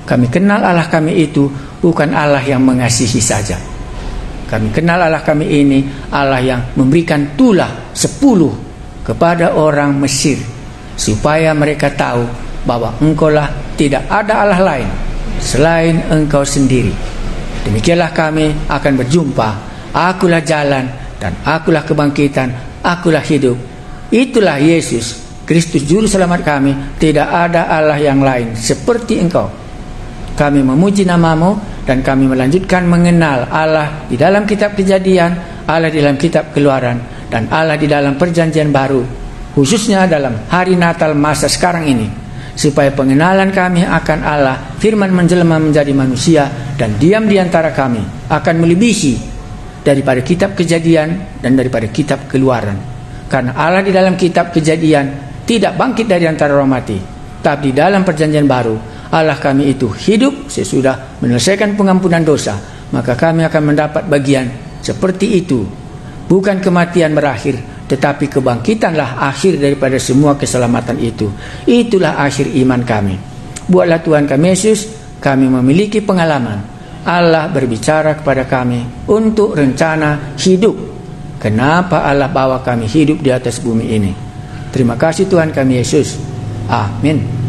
Kami kenal Allah kami itu bukan Allah yang mengasihi saja. Kami kenal Allah kami ini Allah yang memberikan tulah 10 kepada orang Mesir, supaya mereka tahu bahwa engkaulah tidak ada Allah lain selain engkau sendiri. Demikianlah kami akan berjumpa. Akulah jalan dan akulah kebangkitan, akulah hidup. Itulah Yesus Kristus Juru Selamat kami. Tidak ada Allah yang lain seperti engkau. Kami memuji namamu dan kami melanjutkan mengenal Allah di dalam kitab Kejadian, Allah di dalam kitab Keluaran, dan Allah di dalam Perjanjian Baru, khususnya dalam hari Natal masa sekarang ini, supaya pengenalan kami akan Allah, firman menjelma menjadi manusia dan diam di antara kami, akan melebihi daripada kitab Kejadian dan daripada kitab Keluaran. Karena Allah di dalam kitab Kejadian tidak bangkit dari antara orang mati, tapi di dalam Perjanjian Baru Allah kami itu hidup sesudah menyelesaikan pengampunan dosa. Maka kami akan mendapat bagian seperti itu. Bukan kematian berakhir, tetapi kebangkitanlah akhir daripada semua keselamatan itu. Itulah akhir iman kami. Buatlah Tuhan kami Yesus, kami memiliki pengalaman. Allah berbicara kepada kami untuk rencana hidup. Kenapa Allah bawa kami hidup di atas bumi ini? Terima kasih Tuhan kami Yesus. Amin.